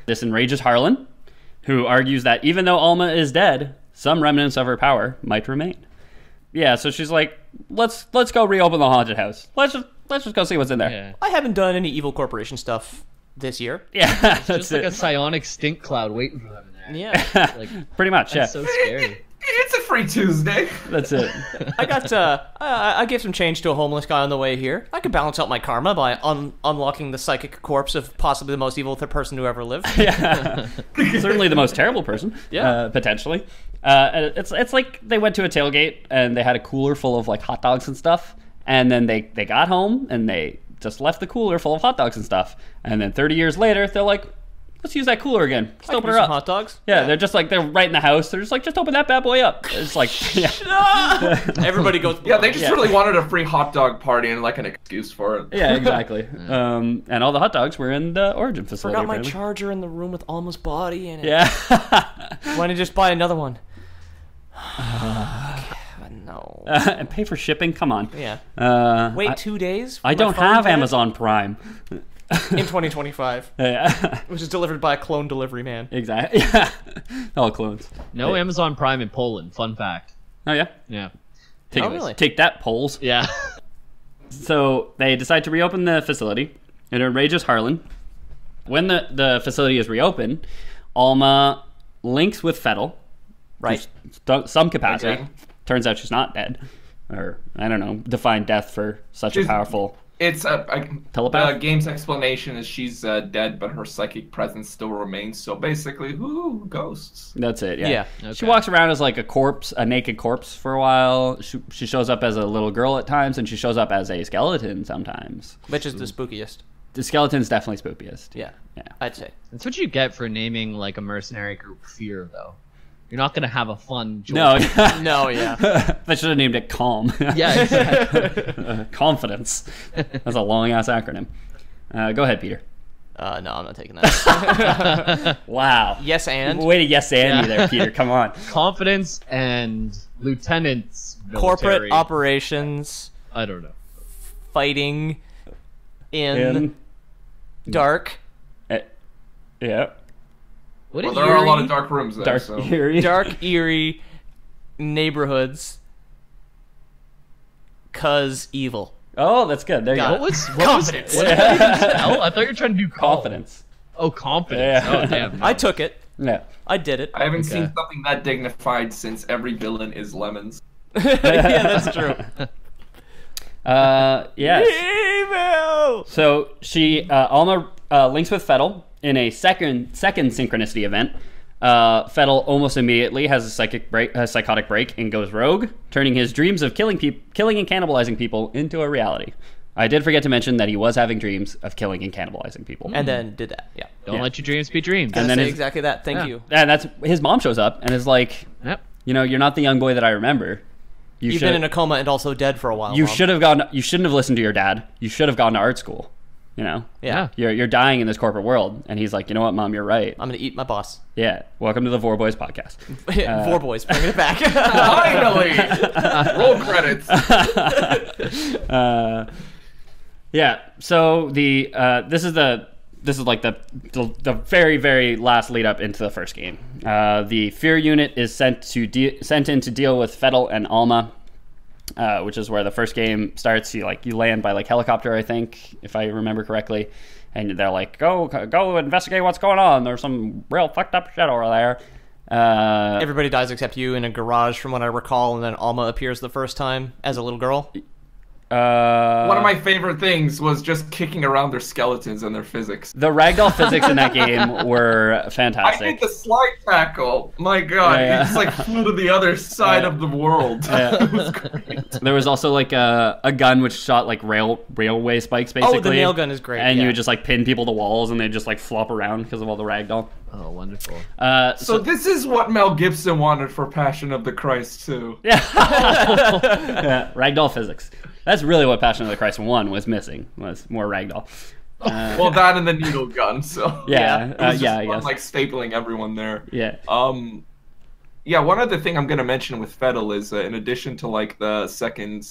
This enrages Harlan, who argues that even though Alma is dead, some remnants of her power might remain. Yeah, so she's like, let's go reopen the haunted house. Let's just go see what's in there. Yeah. I haven't done any evil corporation stuff this year. Yeah, It's that's just like it. a psionic stink cloud waiting for them in there. Yeah. Like, Pretty much, yeah. that's so scary. It's a free Tuesday. That's it. I got I gave some change to a homeless guy on the way here. I could balance out my karma by unlocking the psychic corpse of possibly the most evil person who ever lived. Yeah, certainly the most terrible person. Yeah. Potentially. And it's like they went to a tailgate and they had a cooler full of like hot dogs and stuff, and then they got home and they just left the cooler full of hot dogs and stuff, and then 30 years later they're like, let's use that cooler again. Let's I could open use her some up. hot dogs. Yeah, they're just like, they're right in the house. They're just like, just open that bad boy up. It's like, yeah. Everybody goes. Yeah, they just Yeah. really wanted a free hot dog party and like an excuse for it. Yeah, exactly. And all the hot dogs were in the Origin facility. Forgot my apparently. charger in the room with Alma's body in it. Yeah. Why don't you just buy another one? No. And pay for shipping? Come on. Yeah. Wait I, 2 days? for I my don't phone have to- Amazon Prime. In 2025. Yeah. Which is delivered by a clone delivery man. Exactly. Yeah. All clones. No Amazon Prime in Poland. Fun fact. Oh, yeah? Yeah. Take, Oh, really? Take that, Poles. Yeah. So they decide to reopen the facility. It enrages Harlan. When the facility is reopened, Alma links with Fettel. Right. To some capacity. Okay. Turns out she's not dead. Or, I don't know, define death for such a She's- powerful... It's Telepath? the game's explanation is she's dead, but her psychic presence still remains. So basically, ooh, ghosts. That's it, yeah. Yeah. She Okay. walks around as like a corpse, a naked corpse for a while. She shows up as a little girl at times, and she shows up as a skeleton sometimes. Which is the spookiest. The skeleton's definitely spookiest. Yeah. Yeah. I'd say. That's what you get for naming like a mercenary group F.E.A.R, though. You're not gonna have a fun. No, No, yeah. they should have named it Calm. Yeah, exactly. Confidence. That's a long ass acronym. Go ahead, Peter. No, I'm not taking that. Wow. Yes, and Way to yes and me Yeah. there, Peter. Come on. Confidence and lieutenants. corporate military. operations, I don't know. fighting in In, dark, yeah. What Well, is there are a lot Eerie. of dark rooms there. Dark so. eerie. dark, eerie neighborhoods. 'Cause evil. Oh, that's good. There you Got go. it. Confidence. What did you spell? I thought you were trying to do Confidence. Oh, confidence. Yeah. Oh, damn. no. I took it. Yeah. I did it. I haven't Okay. seen something that dignified since every villain is lemons. Yeah, that's true. Yes. Evil. So she Alma links with Fettel in a second synchronicity event. Fettel almost immediately has a psychotic break and goes rogue, turning his dreams of killing and cannibalizing people into a reality. I did forget to mention that he was having dreams of killing and cannibalizing people. And then did that. Yeah. Don't Yeah. let your dreams be dreams. And And then say his- exactly that. Thank Yeah. you. And that's his mom shows up and is like, Yep. you know, you're not the young boy that I remember. You've been in a coma and also dead for a while. You Mom. should have gone. You shouldn't have listened to your dad. You should have gone to art school. You know. Yeah. You're dying in this corporate world. And he's like, you know what, Mom, you're right. I'm gonna eat my boss. Yeah. Welcome to the Vor Boys podcast. Four boys, bringing it back. Finally! Roll credits. Yeah. So this is like the very very last lead up into the first game. The F.E.A.R unit is sent in to deal with Fettel and Alma, which is where the first game starts. You land by like helicopter, I think, if I remember correctly, and they're like, go investigate what's going on. There's some real fucked up shit over there. Everybody dies except you in a garage, from what I recall, and then Alma appears the first time as a little girl. One of my favorite things was just kicking around their skeletons and their physics. The ragdoll physics in that game were I fantastic. did the slide tackle. My God, Yeah, yeah. he just like flew to the other side Yeah. of the world. Yeah. It was great. There was also like a gun which shot like railway spikes basically. Oh, the nail gun is great. And yeah. you would just like pin people to walls and they just like flop around because of all the ragdoll. Oh, wonderful. So this is what Mel Gibson wanted for Passion of the Christ too. yeah, ragdoll physics. That's really what Passion of the Christ 1 was missing, was more ragdoll. Well, that and the needle gun. So Yeah, it was just I fun, guess. like stapling everyone there. Yeah. Yeah. One other thing I'm gonna mention with Fettel is in addition to like the second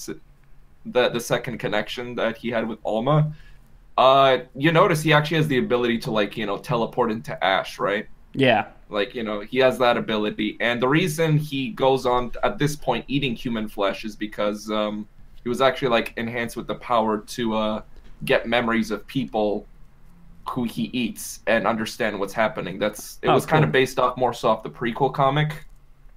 connection that he had with Alma, you notice he actually has the ability to like teleport into Ash, right? Yeah. Like, he has that ability. And the reason he goes on, at this point, eating human flesh is because he was actually, like, enhanced with the power to get memories of people who he eats and understand what's happening. It was kind of based off more so off the prequel comic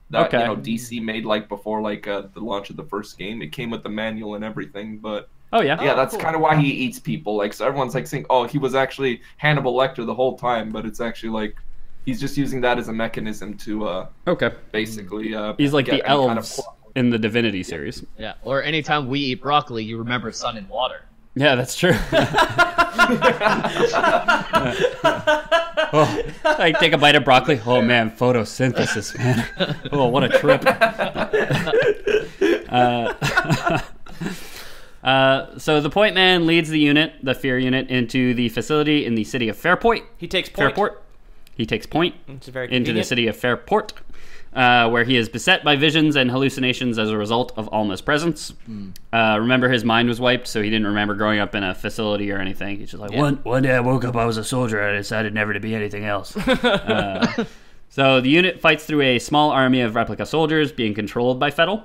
that DC made like before the launch of the first game. It came with the manual and everything, but that's kind of why he eats people. Like, so everyone's like saying, "Oh, he was actually Hannibal Lecter the whole time," but it's actually like he's just using that as a mechanism to basically he's like the elves in the Divinity series. Yeah, or anytime we eat broccoli, you remember sun and water. Yeah, that's true. I take a bite of broccoli. Oh man, photosynthesis, man. Oh, what a trip. So the Point Man leads the unit, the F.E.A.R. unit, into the facility in the city of Fairport. He takes point. Fairport. He takes point into the city of Fairport. Where he is beset by visions and hallucinations as a result of Alma's presence. Remember, his mind was wiped, so he didn't remember growing up in a facility or anything. He's just like, one day I woke up, I was a soldier, and I decided never to be anything else. So the unit fights through a small army of replica soldiers being controlled by F.E.A.R.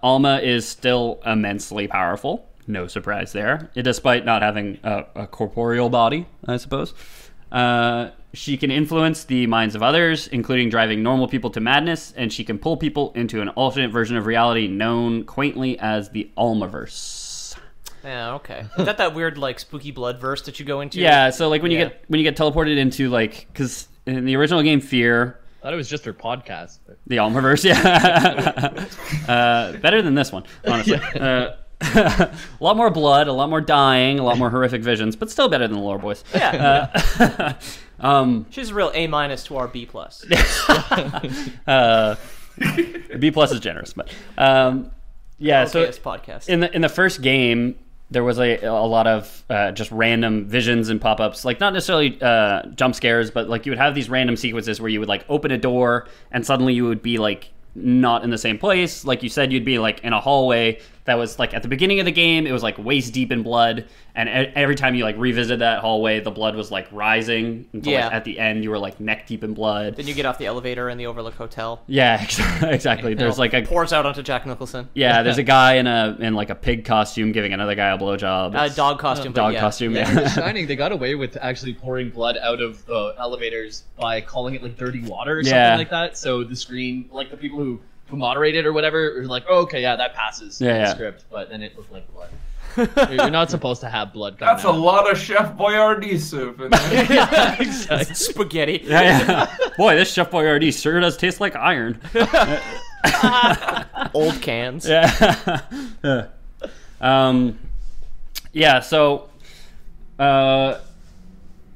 Alma is still immensely powerful. No surprise there, despite not having a corporeal body, I suppose. She can influence the minds of others, including driving normal people to madness, and she can pull people into an alternate version of reality known quaintly as the Almaverse. Yeah, okay. Is that weird like spooky blood verse that you go into? Yeah, so like when you get teleported into like, because in the original game F.E.A.R. I thought it was just her podcast. But... The Almaverse, yeah. Better than this one, honestly. A lot more blood, a lot more dying, a lot more horrific visions, but still better than the Lore Boys. Yeah. She's a real A- to our B+. B+ is generous, but yeah. So podcast. in the first game, there was a lot of just random visions and pop-ups, like not necessarily jump scares, but like you would have these random sequences where you would like open a door and suddenly you would be like not in the same place. Like you said, you'd be like in a hallway that was like at the beginning of the game, it was like waist deep in blood, and every time you like revisit that hallway, the blood was like rising until like, at the end you were like neck deep in blood. Then you get off the elevator in the Overlook Hotel. Yeah, exactly. There's like pours out onto Jack Nicholson. Yeah, there's a guy in like a pig costume giving another guy a blowjob. Dog costume. Dog costume. Yeah. In The Shining, they got away with actually pouring blood out of the elevators by calling it like dirty water or something like that. So the screen, like the people who moderate it or whatever, are like, oh, okay, yeah, that passes in the script, but then it looked like blood. You're not supposed to have blood coming That's out. A lot of Chef Boyardee soup in there. Yeah, exactly. Spaghetti. Yeah. Boy, this Chef Boyardee sure does taste like iron. Old cans. Yeah. Yeah, so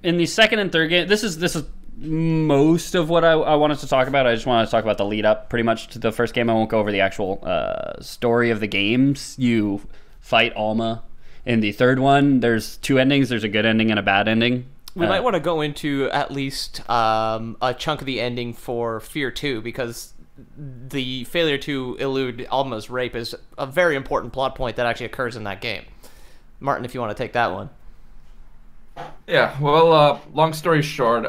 in the second and third game, this is most of what I wanted to talk about. I just wanted to talk about the lead up pretty much to the first game. I won't go over the actual story of the games. You fight Alma in the third one. There's two endings. There's a good ending and a bad ending. We might want to go into at least a chunk of the ending for F.E.A.R. 2, because the failure to elude Alma's rape is a very important plot point that actually occurs in that game. Martin, if you want to take that one. Yeah, well, long story short,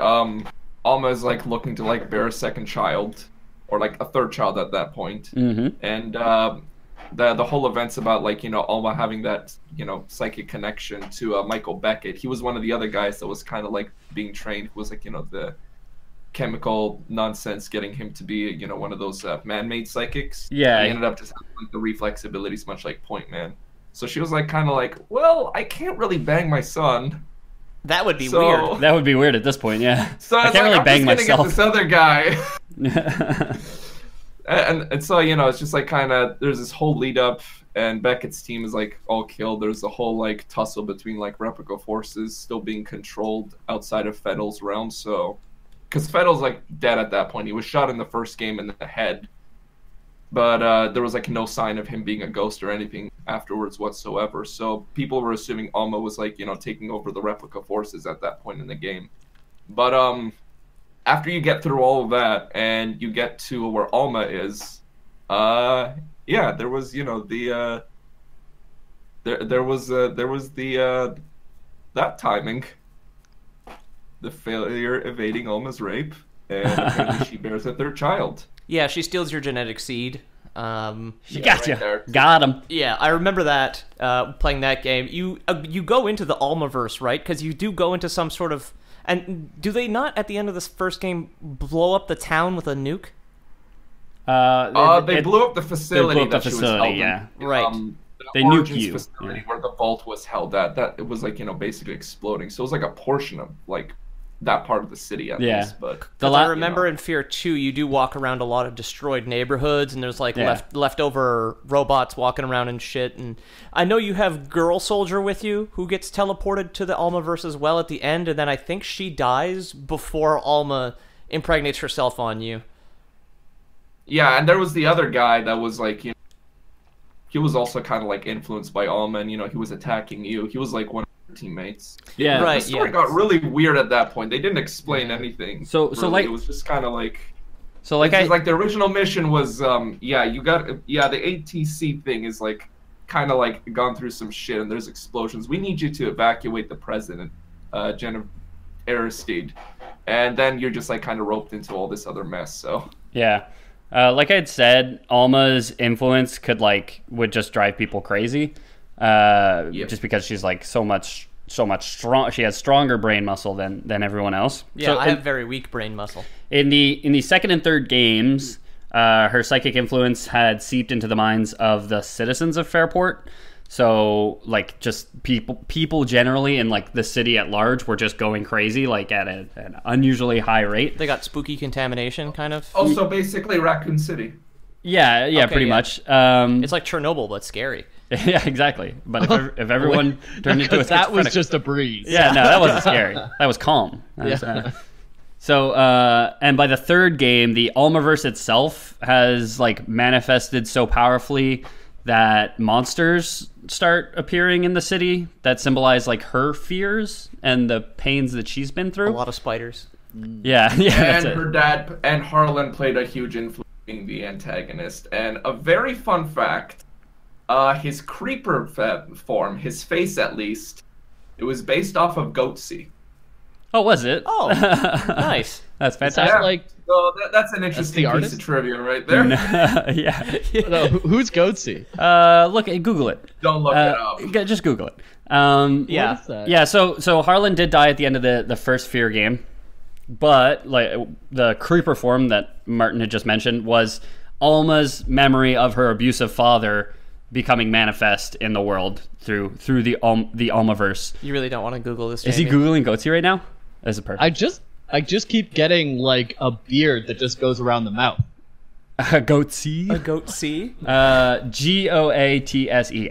Alma is like looking to like bear a second child, or like a third child at that point. Mm-hmm. And the whole event's about like, Alma having that, psychic connection to Michael Beckett. He was one of the other guys that was kind of like being trained, who was like, the chemical nonsense getting him to be, one of those man-made psychics. Yeah. He ended up just having like the reflex abilities, much like Point Man. So she was like kind of like, well, I can't really bang my son. That would be weird. That would be weird at this point, yeah. So I can't really bang myself. Get this other guy. and so, it's just like kind of, there's this whole lead up, and Beckett's team is like all killed. There's a whole like tussle between like replica forces still being controlled outside of F.E.A.R.'s realm. So, because F.E.A.R.'s like dead at that point. He was shot in the first game in the head. But there was like no sign of him being a ghost or anything afterwards whatsoever. So people were assuming Alma was like, taking over the replica forces at that point in the game. But after you get through all of that and you get to where Alma is, there was there was that timing. the failure evading Alma's rape, and apparently she bears a third child. Yeah, she steals your genetic seed. She got you. there. Got him. Yeah, I remember that, playing that game. You go into the Almaverse, right? Because you do go into some sort of... And do they not, at the end of this first game, blow up the town with a nuke? They blew up the facility the facility, yeah. Right. They nuke nuke you. Facility where the vault was held at. That it was like, basically exploding. So it was like a portion of like that part of the city at least. But I remember in F.E.A.R 2, you do walk around a lot of destroyed neighborhoods, and there's like leftover robots walking around and shit. And I know you have Girl Soldier with you, who gets teleported to the Almaverse as well at the end, and then I think she dies before Alma impregnates herself on you. Yeah, and there was the other guy that was like, he was also kind of like influenced by Alma, and he was attacking you. He was like one of your teammates. Yeah, right. The story got really weird at that point. They didn't explain anything. So really. like, it was just kind of like. So like, like the original mission was, the ATC thing is like, kind of like gone through some shit, and there's explosions. We need you to evacuate the president, Jennifer Aristide, and then you're just like kind of roped into all this other mess. So yeah. Like I had said, Alma's influence would just drive people crazy, just because she's like so much strong. She has stronger brain muscle than everyone else. Yeah, I have very weak brain muscle. In the second and third games, her psychic influence had seeped into the minds of the citizens of Fairport. So like just people generally in like the city at large were just going crazy, like at an unusually high rate. They got spooky contamination, kind of. Also, basically Raccoon City. Yeah, Okay, pretty much. It's like Chernobyl, but scary. Yeah, exactly. But if everyone turned into a that was schizophrenic- just a breeze. Yeah, no, that wasn't scary. That was calm. So, and by the third game, the Almaverse itself has like manifested so powerfully that monsters start appearing in the city that symbolize like her fears and the pains that she's been through. A lot of spiders. Yeah, that's And it. her dad and Harlan played a huge influence being the antagonist. And a very fun fact, his creeper form, his face at least, it was based off of Goatsy. Oh, was it? Oh, nice. That's Is fantastic. that like So that's an interesting piece artist? of trivia right there. Yeah. no, who's Goatsy? Google it. Don't look it up. Just Google it. Yeah. What is that? Yeah, so Harlan did die at the end of the first F.E.A.R game, but like the creeper form that Martin had just mentioned was Alma's memory of her abusive father becoming manifest in the world through the Almaverse. You really don't want to Google this, Is he Jamie. Googling Goatsy right now? That's a perfect. I just keep getting like a beard that just goes around the mouth. Goatsy? A goat C? Goatse.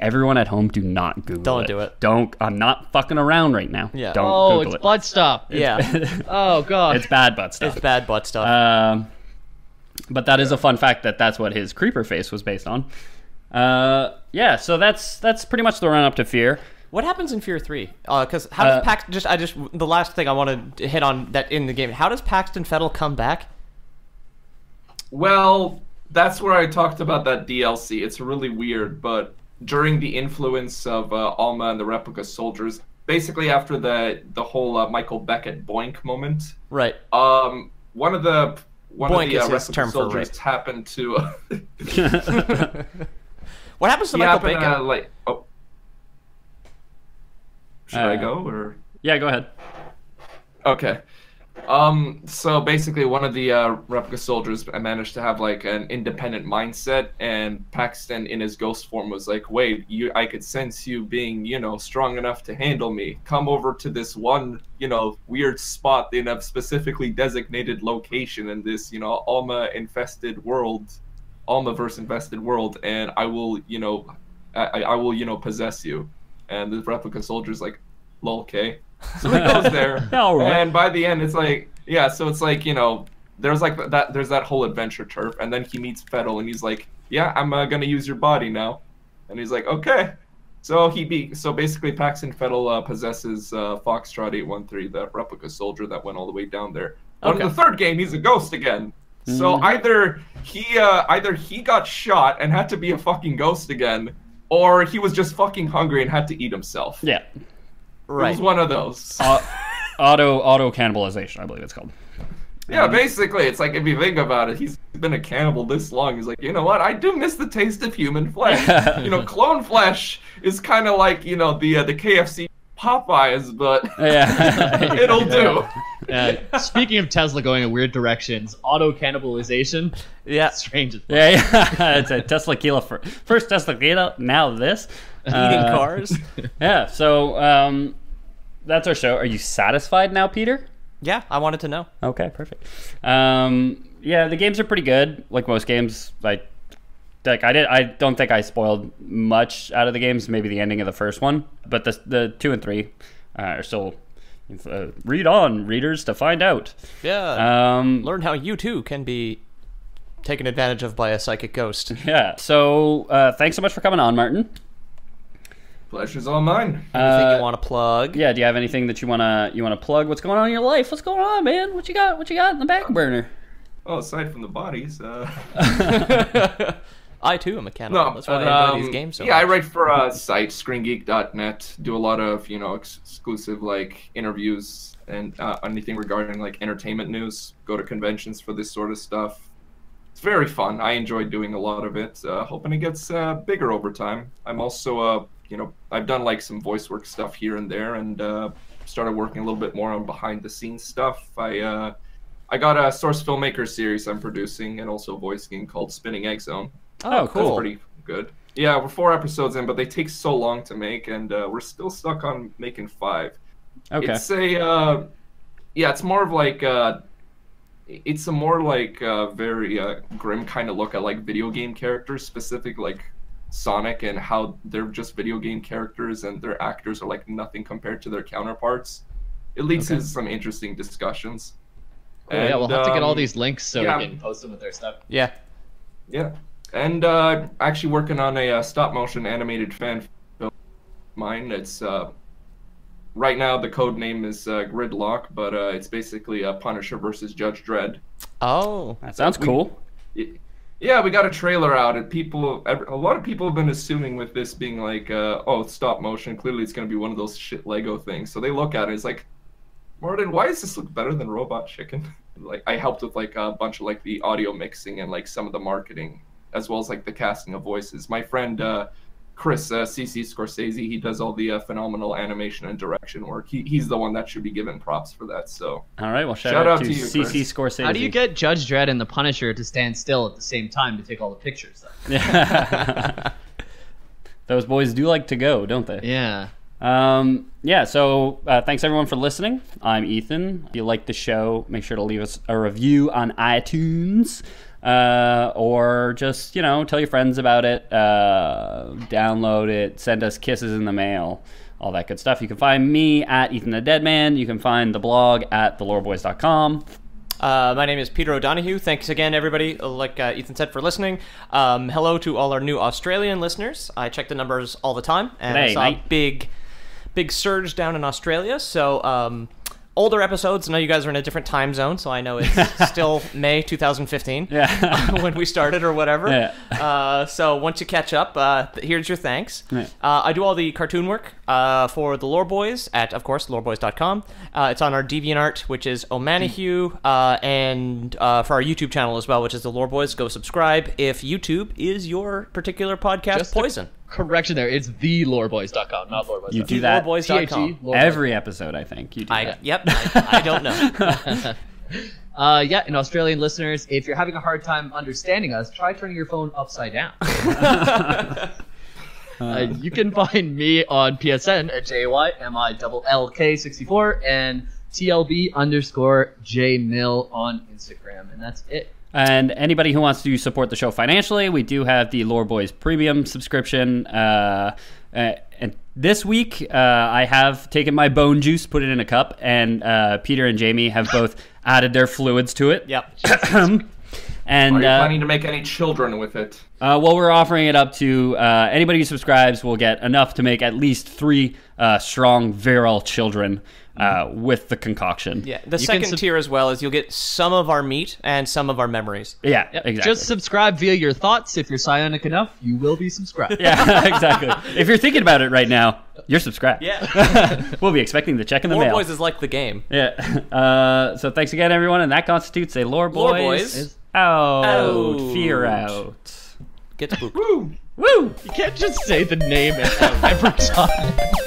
Everyone at home, do not Google it. Don't do it. Don't. I'm not fucking around right now. Yeah. Don't Oh, Google it's it. butt stuff. Yeah. Oh god. It's bad butt stuff. It's bad butt stuff. But that is a fun fact that's what his creeper face was based on. Yeah, so that's pretty much the run up to F.E.A.R. What happens in F.E.A.R 3? Because how does Paxton... the last thing I want to hit on that in the game. How does Paxton Fettel come back? Well, that's where I talked about that DLC. It's really weird, but during the influence of Alma and the replica soldiers, basically after the whole Michael Beckett boink moment, Right. one of the Boink is his replica term for soldiers rape. happened to What happens to he Michael happened Bacon? should I go or Yeah, go ahead. okay. So basically, one of the replica soldiers managed to have like an independent mindset, and Paxton, in his ghost form, was like, "Wait, I could sense you being, strong enough to handle me. Come over to this one, weird spot in a specifically designated location in this, Alma-infested world, Almaverse-infested world, and I will, I will, possess you." And the replica soldier's like, "Lol, okay." So he goes there, All right. and by the end, it's like, so it's like, there's like there's that whole adventure turf, and then he meets Fettel, and he's like, "Yeah, I'm gonna use your body now," and he's like, "Okay." So so basically, Paxton Fettel possesses Foxtrot 813, that replica soldier that went all the way down there. But in the third game, he's a ghost again. So either he got shot and had to be a fucking ghost again, or he was just fucking hungry and had to eat himself. Yeah. Right. It was one of those. auto cannibalization, I believe it's called. Yeah, basically, it's like, if you think about it, he's been a cannibal this long. He's like, you know what? I do miss the taste of human flesh. Clone flesh is kind of like, the KFC Popeyes, but it'll do. Speaking of Tesla going in weird directions, auto cannibalization. Yeah, strange. It's a Tesla Kilo first Tesla Kilo, now this eating cars. Yeah, so that's our show. Are you satisfied now, Peter? Yeah, I wanted to know. Okay, perfect. Yeah, the games are pretty good. Like most games, I don't think I spoiled much out of the games. Maybe the ending of the first one, but the 2 and 3 are still. Read on, readers, to find out. Yeah. Learn how you too can be taken advantage of by a psychic ghost. Yeah. So thanks so much for coming on, Martin. Pleasure's all mine. Anything you want to plug? Yeah. Do you have anything that you wanna plug? What's going on in your life? What's going on, man? What you got in the back burner? Well, aside from the bodies. I too am a cannibal. That's why I enjoy these games so much. I write for a site, screengeek.net. Do a lot of exclusive interviews and anything regarding entertainment news. Go to conventions for this sort of stuff. It's very fun. I enjoy doing a lot of it. Hoping it gets bigger over time. I'm also I've done some voice work stuff here and there, and started working a little bit more on behind the scenes stuff. I got a Source Filmmaker series I'm producing, and also a voice game called Spinning Egg Zone. Oh, cool. That's pretty good. Yeah, we're 4 episodes in, but they take so long to make, and we're still stuck on making 5. Okay. It's it's more of it's a more very grim kind of look at video game characters, specific Sonic, and how they're just video game characters and their actors are nothing compared to their counterparts. It leads to some interesting discussions. Cool, and, we'll have to get all these links so we can post them with their stuff. Yeah. Yeah. And actually working on a stop-motion animated fan film of mine. It's right now the code name is Gridlock, but it's basically a Punisher versus Judge Dredd. Oh, that sounds cool. Yeah, we got a trailer out, and a lot of people have been assuming with this being it's stop motion. Clearly, it's going to be one of those shit Lego things. So they look at it, it's like, Martin, why does this look better than Robot Chicken? I helped with a bunch of the audio mixing and some of the marketing, as well as the casting of voices. My friend Chris CC Scorsese, he does all the phenomenal animation and direction work. He's the one that should be given props for that. So all right, well shout out to you, CC Scorsese. How do you get Judge Dredd and the Punisher to stand still at the same time to take all the pictures? Yeah. Those boys do like to go, don't they? Yeah. So thanks everyone for listening. I'm Ethan. If you like the show, make sure to leave us a review on iTunes. Or just, tell your friends about it, download it, send us kisses in the mail, all that good stuff. You can find me at Ethan the Deadman. You can find the blog at theloreboys.com. My name is Peter O'Donohue. Thanks again, everybody, like Ethan said, for listening. Hello to all our new Australian listeners. I check the numbers all the time, and I saw a big surge down in Australia, so older episodes. I know you guys are in a different time zone, so I know it's still May 2015 when we started or whatever. Yeah. So once you catch up, here's your thanks. Right. I do all the cartoon work for the Lore Boys at, of course, loreboys.com. It's on our DeviantArt, which is Omanihue, and for our YouTube channel as well, which is the Lore Boys. Go subscribe if YouTube is your particular podcast poison. Correction there. It's theloreboys.com, not loreboys.com. You do that loreboys.com. every episode, I think. You do that. Yep. I don't know. And Australian listeners, if you're having a hard time understanding us, try turning your phone upside down. You can find me on PSN at JYMILLK64 and TLB_JMill on Instagram, and that's it. And anybody who wants to support the show financially, we do have the Lore Boys Premium subscription. And this week, I have taken my bone juice, put it in a cup, and Peter and Jamie have both added their fluids to it. Yep. And Are you planning to make any children with it? well, we're offering it up to anybody who subscribes will get enough to make at least 3 strong, virile children with the concoction. Yeah, the second tier as well is you'll get some of our meat and some of our memories. Yeah, exactly. Just subscribe via your thoughts. If you're psionic enough, you will be subscribed. Yeah, exactly. If you're thinking about it right now, you're subscribed. Yeah. We'll be expecting the check in the Lore mail. Boys is like the game. Yeah. So thanks again, everyone, and that constitutes a Lore Boys. Lore Boys. Out. Fear out. Get spooked. Woo! Woo! You can't just say the name every time.